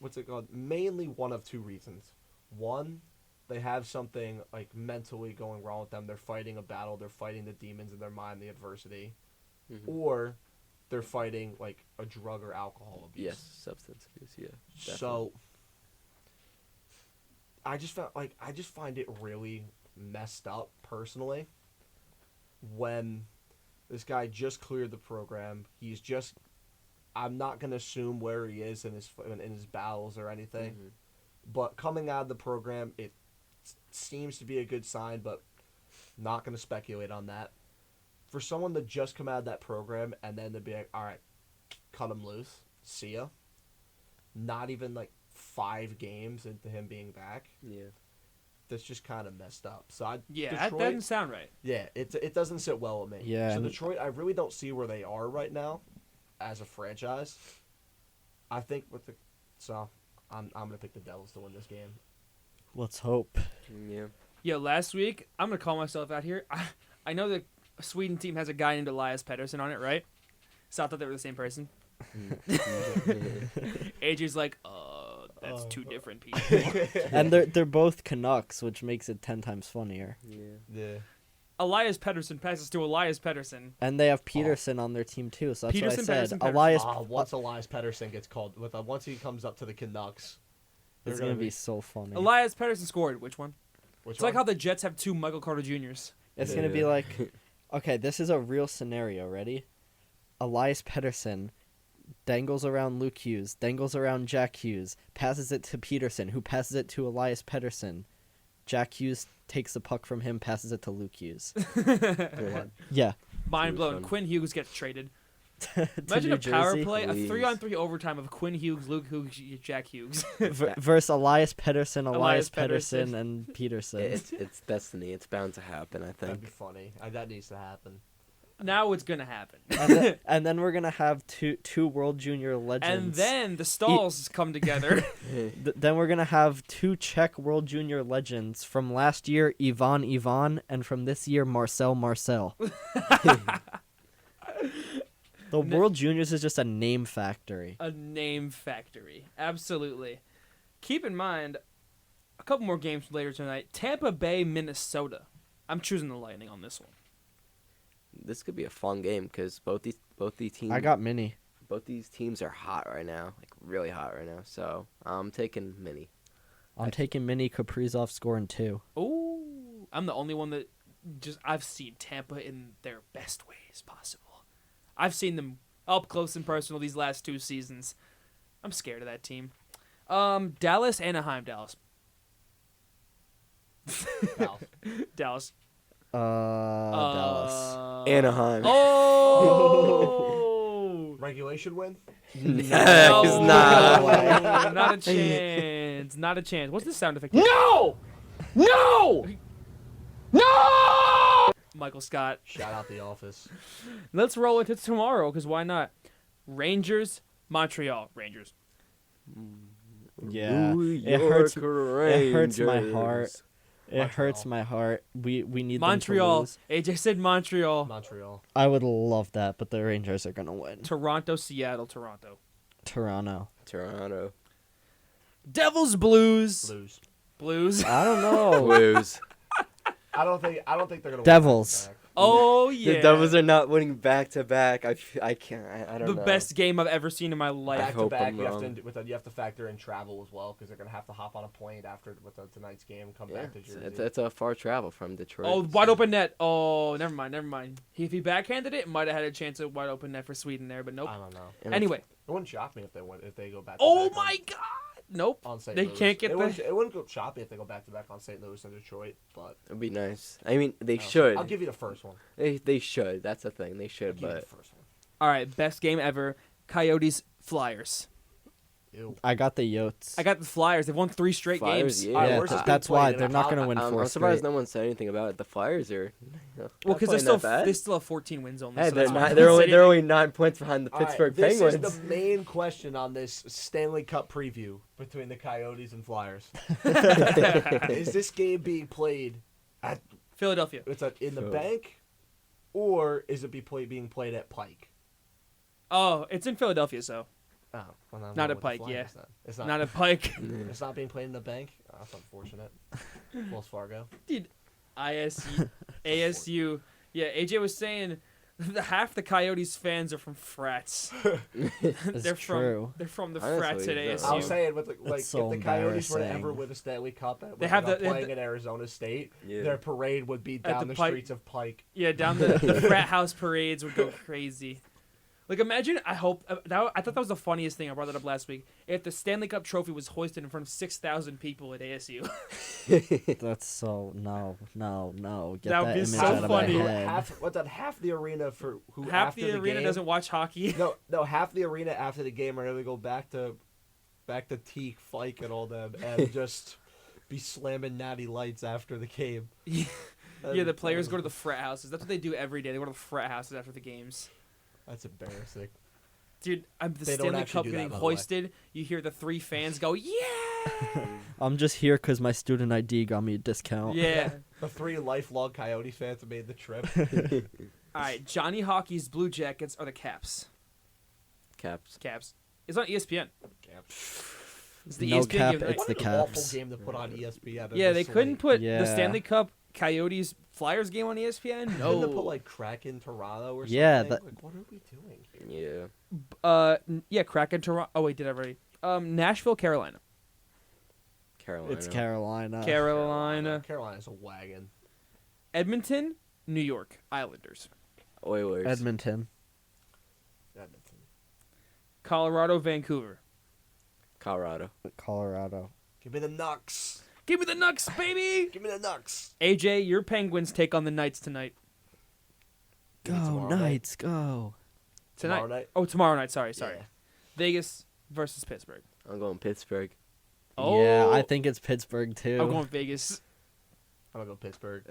what's it called? Mainly one of two reasons. One, they have something like mentally going wrong with them. They're fighting a battle. They're fighting the demons in their mind, the adversity, Mhm. or they're fighting like a drug or alcohol abuse. Yes, substance abuse. Yeah. So I just find it really messed up personally when this guy just cleared the program. I'm not gonna assume where he is in his battles or anything, but coming out of the program, it seems to be a good sign. But not gonna speculate on that. For someone to just come out of that program and then to be like, all right, cut him loose, see ya. Not even like 5 games into him being back. Yeah. That's just kind of messed up. So that Detroit, doesn't sound right. yeah, it doesn't sit well with me. Yeah, So and- Detroit, I really don't see where they are right now, as a franchise. I think I'm gonna pick the Devils to win this game. Let's hope. Yeah. Yo, last week, I'm going to call myself out here. I know the Sweden team has a guy named Elias Pettersson on it, right? So I thought they were the same person. AJ's like, that's 2 different people. And they're both Canucks, which makes it 10 times funnier. Yeah. Yeah. Elias Pettersson passes to Elias Pettersson. And they have Peterson on their team too, so that's Peterson, what I Pettersson, said. Pettersson. Elias, Once Elias Pettersson gets called, once he comes up to the Canucks, it's gonna be so funny. Elias Pettersson scored. Which one? Which It's like how the Jets have 2 Michael Carter Jr.'s. It's gonna be like, okay, this is a real scenario. Ready? Elias Pettersson dangles around Luke Hughes, dangles around Jack Hughes, passes it to Peterson, who passes it to Elias Pettersson. Jack Hughes takes the puck from him, passes it to Luke Hughes. Yeah. Mind blown. fun. Quinn Hughes gets traded. To Imagine New a power Jersey. play, a Please. 3-on-3 overtime of Quinn Hughes, Luke Hughes, Jack Hughes. Versus Elias Pettersson, Elias Elias Pettersson. Pettersson, and Peterson. It's destiny. It's bound to happen, I That'd be think. funny. That needs to happen. Now it's gonna happen. and then we're gonna have two World Junior legends. And then the stalls come together. Then we're gonna have 2 Czech World Junior legends from last year, Ivan, and from this year, Marcel. The World Juniors is just a name factory. A name factory. Absolutely. Keep in mind, a couple more games later tonight. Tampa Bay, Minnesota. I'm choosing the Lightning on this one. This could be a fun game because both these teams. I got Mini. Both these teams are hot right now, like really hot right now. So I'm taking Mini. I'm taking Mini. Kaprizov scoring 2. Oh, I'm the only one that I've seen Tampa in their best ways possible. I've seen them up close and personal these last 2 seasons. I'm scared of that team. Dallas, Anaheim, Dallas. Dallas. Dallas. Anaheim. Oh! Regulation win? No, he's not. No, not a chance. Not a chance. What's the sound effect? No! No! No! Michael Scott. Shout out The Office. Let's roll into tomorrow, because why not? Rangers, Montreal. Rangers. Yeah. New It hurts. York It hurts my Rangers. heart. It hurts my heart. We need Montreal. them to lose. AJ said Montreal. Montreal. I would love that, but the Rangers are gonna win. Toronto, Seattle, Toronto. Toronto. Toronto. Devils, Blues. Lose. Blues. I don't know. Blues. I don't think they're gonna Devils. win back-to-back. Oh, yeah. The Devils are not winning back to back. I can't. I don't the know. best game I've ever seen in my life. I hope Back-to-back, I'm you have wrong. you have to factor in travel as well because they're gonna have to hop on a plane after tonight's game, come Yeah, back to Jersey. it's a far travel from Detroit. Oh, wide open net. Oh, never mind. If he backhanded it, might have had a chance at wide open net for Sweden there, but nope. I don't know. And Anyway. It wouldn't shock me if they go back. Oh my God. Nope. On St. They Louis. can't get it the. wouldn't, it wouldn't go shock me if they go back to back on St. Louis and Detroit, but It'd be nice. I mean, they no. should. I'll give you the first one. They should. That's the thing. They I'll should. give you But the first one. All right, best game ever. Coyotes, Flyers. Ew. I got the Yotes. I got the Flyers. They've won 3 straight Flyers, games. yeah. All right, Yeah, where's this being that's played why in? they're not gonna win I'm 4 surprised straight. no one said anything about it. The Flyers are. Well, not because playing that bad. they still have 14 wins only. Hey, so they're that's not. fine. They're only 9 points behind the All right, Pittsburgh this Penguins. is the main question on this Stanley Cup preview between the Coyotes and Flyers. Is this game being played at Philadelphia. in the Sure. bank, or is it being played at Pike? Oh, it's in Philadelphia, so Oh, well, I'm Not going at with the Pike, Flyers yeah. then. It's not. not at Pike. It's not being played in the bank. Oh, that's unfortunate. Wells Fargo. Dude, ASU. Yeah, AJ was saying Half the Coyotes fans are from frats. It's they're true. They're from the Honestly, frats at yeah. ASU. I was saying, with like, so if the Coyotes were to embarrassing. ever win a Stanley Cup, and They have not they have playing in Arizona State, Yeah. their parade would be At down the the Pike- streets of Pike. Yeah, down the frat house parades would go crazy. Like, imagine, I thought that was the funniest thing. I brought that up last week. If the Stanley Cup trophy was hoisted in front of 6,000 people at ASU. That's so no. Get That would that be image so out of my funny. head. Half the arena for who Half after the arena game, doesn't watch hockey. No, half the arena after the game are gonna go back to Teak, Fike, and all them, and just be slamming natty lights after the game. Yeah, the players go to the frat houses. That's what they do every day. They go to the frat houses after the games. That's embarrassing. Dude, the They don't Stanley actually Cup do that, getting by the way. hoisted. You hear the 3 fans go, yeah! I'm just here because my student ID got me a discount. Yeah. The 3 lifelong Coyote fans that made the trip. All right, Johnny Hockey's Blue Jackets are the Caps. Caps. Caps. It's on ESPN. It's the No ESPN cap, game. it's What the an awful Caps. game to put on ESPN. Yeah, they couldn't put the Yeah. Stanley Cup Coyotes Flyers game on ESPN. Couldn't No. they put like Kraken Toronto or something? Yeah, that- Like, what are we doing? Yeah. Yeah, Kraken Toronto. Oh wait, did I already? Nashville, Carolina. Carolina. It's Carolina. Carolina. Carolina's a wagon. Edmonton, New York Islanders. Oilers. Edmonton. Edmonton. Colorado, Vancouver. Colorado. Colorado. Give me the Nucks. Give me the Nucks, baby. Give me the Nucks. AJ, your Penguins take on the Knights tonight. Go tomorrow night. Knights, go. Tonight. Tomorrow night? Oh, tomorrow night. Sorry. Yeah. Vegas versus Pittsburgh. I'm going Pittsburgh. Oh, Yeah, I think it's Pittsburgh too. I'm going Vegas. I'm gonna go Pittsburgh.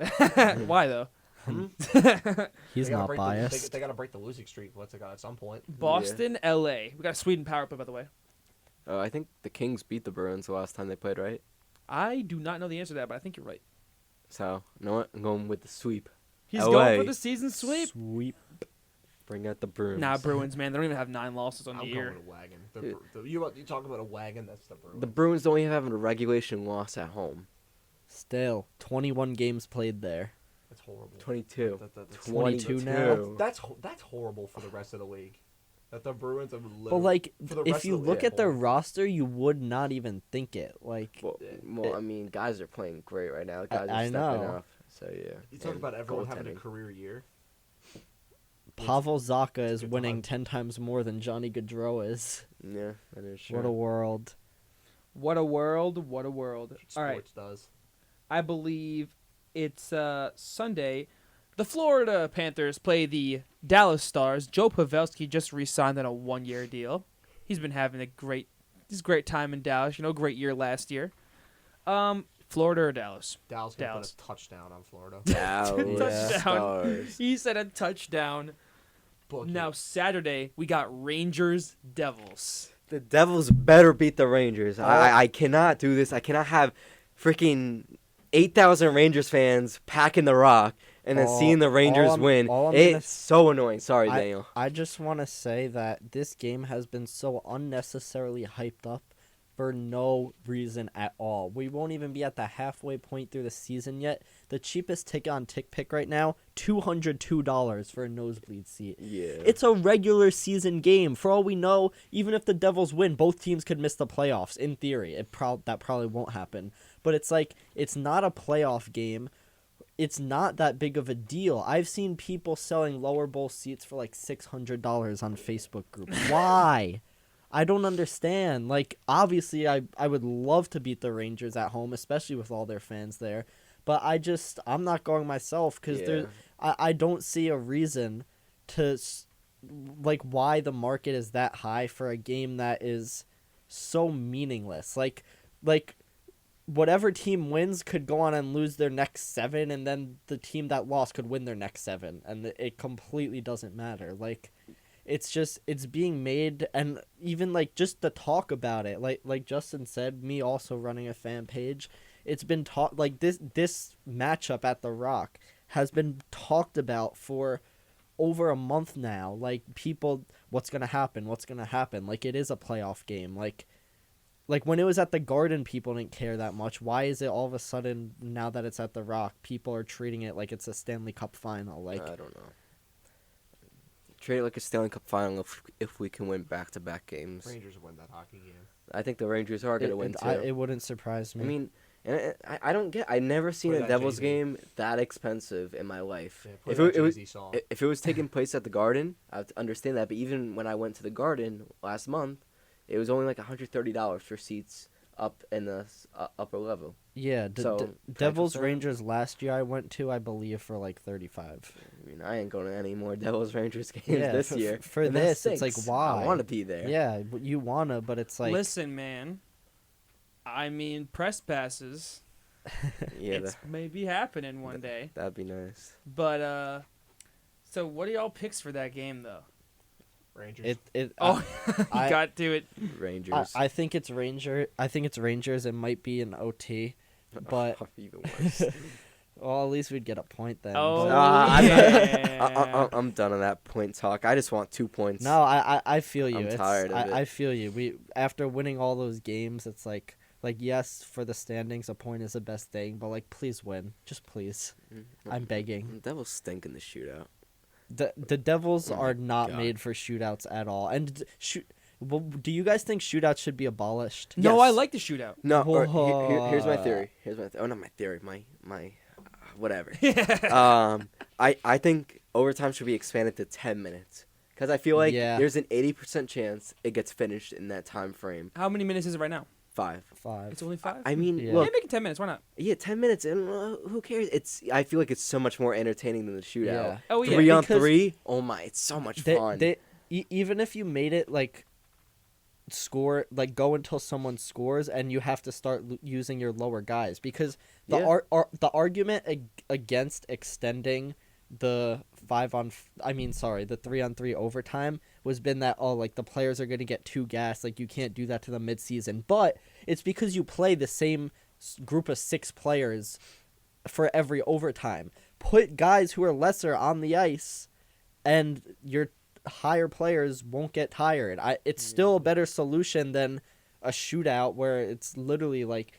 Why though? He's They gotta not break biased. they gotta break the losing streak. What's it got at some point? Boston, LA. We got a Sweden power play, by the way. I think the Kings beat the Bruins the last time they played, right? I do not know the answer to that, but I think you're right. So, you know what? I'm going with the sweep. He's LA. going for the season sweep. Sweep. Bring out the Bruins. Nah, Bruins, man. They don't even have 9 losses on I'm the going year. with a wagon. Dude. You talk about a wagon? That's the Bruins. The Bruins don't even have a regulation loss at home. Still, 21 games played there. That's horrible. 22. That's 22 now. That's horrible for the rest of the league. That the Bruins have literally. But like, for the if rest you of the look league, at their horrible. roster, you would not even think it. Like, Well, I mean, guys are playing great right now. Guys are I stepping know. up. So, yeah. You talk And about everyone having a goaltending. career year. Pavel Zaka is good winning time. 10 times more than Johnny Gaudreau is. Yeah, that is true. What a world. What a world. What a world. All right. Sports does. I believe it's Sunday. The Florida Panthers play the Dallas Stars. Joe Pavelski just re-signed on a 1-year deal. He's been having a great time in Dallas. Great year last year. Florida or Dallas? Dallas gonna Dallas. put a touchdown on Florida. Dallas Touchdown. Stars. He said a touchdown. Book Now it. Saturday we got Rangers Devils. The Devils better beat the Rangers. I cannot do this. I cannot have freaking 8,000 Rangers fans packing the Rock and then All- seeing the Rangers all I'm- win. all I'm gonna It's so annoying. Sorry, Daniel. I just want to say that this game has been so unnecessarily hyped up for no reason at all. We won't even be at the halfway point through the season yet. The cheapest ticket on TickPick right now, $202 for a nosebleed seat. Yeah. It's a regular season game. For all we know, even if the Devils win, both teams could miss the playoffs. In theory, that probably won't happen. But it's like, it's not a playoff game. It's not that big of a deal. I've seen people selling lower bowl seats for like $600 on Facebook groups. Why? I don't understand. Like, obviously, I would love to beat the Rangers at home, especially with all their fans there. But I'm not going myself because Yeah. I don't see a reason to, like, why the market is that high for a game that is so meaningless. Like, whatever team wins could go on and lose their next 7, and then the team that lost could win their next 7, and it completely doesn't matter. Like, it's being made, and even like just the talk about it, like Justin said, me also running a fan page, it's been talked, like this matchup at the Rock has been talked about for over a month now. Like, people, what's gonna happen, like, it is a playoff game. Like when it was at the Garden, people didn't care that much. Why is it all of a sudden, now that it's at the Rock, people are treating it like it's a Stanley Cup final? Like, I don't know. treat it like a Stanley Cup final if we can win back-to-back games. Rangers win that hockey game. I think the Rangers are going to win too. It wouldn't surprise me. I mean, and I don't get. I never seen Play a that Devils Jay-Z. game that expensive in my life. Yeah, play If that it was Jay-Z song. if it was taking place at the Garden, I would understand that. But even when I went to the Garden last month, it was only like $130 for seats up in the upper level. yeah, so, Devils Patrick- Rangers last year I went to, I believe, for like 35. I mean, I ain't going to any more Devils Rangers games Yeah, this for- year. for and that this, it's like, stinks. why? I want to be there. Yeah, but you wanna, but it's like Listen, man. I mean, press passes. Yeah, It's maybe happening one day. that'd be nice. But so what are y'all picks for that game though? Rangers. Oh, you I- got to it. Rangers. I think it's Rangers. It might be an OT, but Even worse. well, at least we'd get a point then. Oh, but- yeah. I'm done on that point talk. I just want 2 points. No, I feel you. I'm It's- tired of it. I feel you. We after winning all those games, it's like yes, for the standings, a point is the best thing, but like please win, just please. I'm begging. Devils stink in the shootout. The Devils Oh my are not God. made for shootouts at all. And well, do you guys think shootouts should be abolished? No, I Yes. like the shootout. No, or here's my Whoa. theory. Not my theory. My whatever. I think overtime should be expanded to 10 minutes because I feel like Yeah. there's an 80% chance it gets finished in that time frame. How many minutes is it right now? 5. 5. It's only 5. I mean, Yeah. Yeah, look, make it 10 minutes. Why not? yeah, 10 minutes, and who cares? I feel like it's so much more entertaining than the shootout. Yeah. Oh yeah. 3 on because 3. Oh my, it's so much fun. Even if you made it like go until someone scores and you have to start using your lower guys because the Yeah. the argument against extending the 3-on-3 overtime was been that like the players are going to get too gassed, like you can't do that to the midseason, but it's because you play the same group of 6 players for every overtime. Put guys who are lesser on the ice and your higher players won't get tired. It's still a better solution than a shootout where it's literally like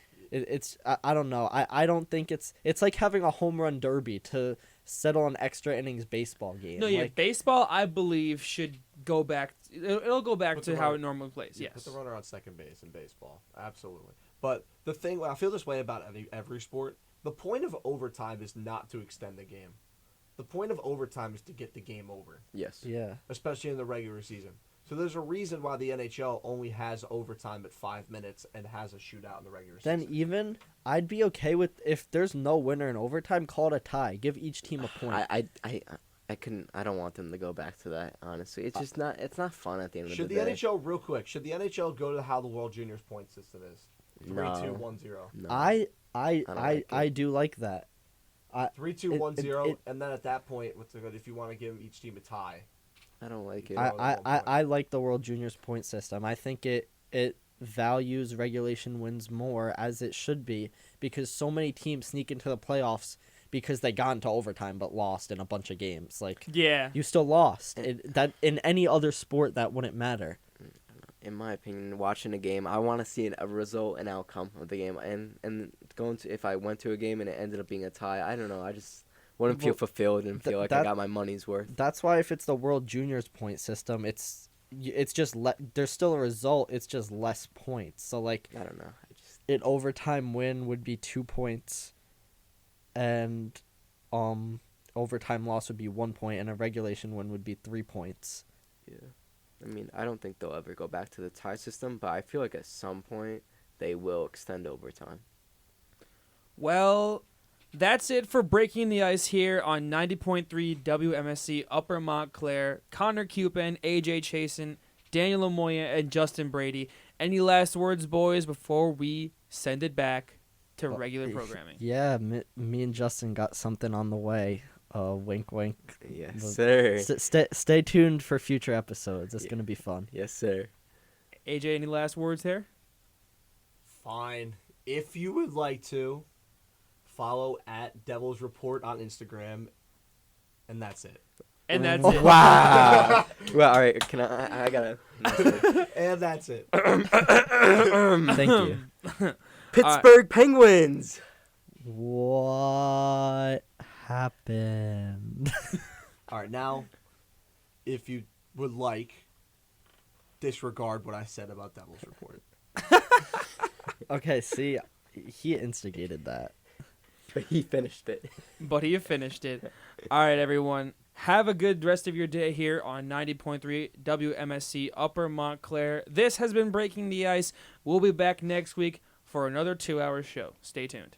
I don't know. I don't think it's like having a home run derby to settle an extra innings baseball game. No, yeah. Like, Baseball, I believe, should go back. It'll go back Put to the how runner- it normally plays. Yeah, Yes. put the runner on second base in baseball. Absolutely. But the thing, I feel this way about every sport. The point of overtime is not to extend the game. The point of overtime is to get the game over, Yes. yeah. especially in the regular season. So there's a reason why the NHL only has overtime at 5 minutes and has a shootout in the regular Then season. even I'd be okay with if there's no winner in overtime, call it a tie. Give each team a point. I couldn't. I don't want them to go back to that. Honestly, it's just not. It's not fun at the end of Should the the day. NHL, real quick, should the NHL go to how the World Juniors point system is? 3-2-1-0. No. I don't like it. do like that. 3-2-1-0, it- and then at that point, if you want to give each team a tie. I don't like it. I like the World Juniors point system. I think it values regulation wins more, as it should be, because so many teams sneak into the playoffs because they got into overtime but lost in a bunch of games. Like, Yeah. you still lost. That in any other sport that wouldn't matter. In my opinion, watching a game, I want to see a result and outcome of the game. And going to if I went to a game and it ended up being a tie, I don't know. I just wouldn't feel Well, fulfilled and feel like I that- got my money's worth. That's why if it's the World Juniors point system, it's just there's still a result. It's just less points. So like, I don't know. I just an overtime win would be 2 points, and overtime loss would be 1 point, and a regulation win would be 3 points. yeah. I mean, I don't think they'll ever go back to the tie system, but I feel like at some point they will extend overtime. Well, that's it for Breaking the Ice here on 90.3 WMSC Upper Montclair. Connor Cupin, AJ Chasen, Daniel Lamoya, and Justin Brady. Any last words, boys, before we send it back to regular programming? Yeah, me and Justin got something on the way. Wink, wink. Yes, Well, sir. Stay tuned for future episodes. It's gonna be fun. Yes, sir. AJ, any last words here? Fine. If you would like to, follow at Devil's Report on Instagram, and that's it. And that's it. Wow. Well, all right. Can I gotta. And that's it. Thank you. Pittsburgh Penguins. What happened? All right, now, if you would like, disregard what I said about Devil's Report. Okay, see, he instigated that. But he finished it. But he finished it. All right, everyone. Have a good rest of your day here on 90.3 WMSC Upper Montclair. This has been Breaking the Ice. We'll be back next week for another 2-hour show. Stay tuned.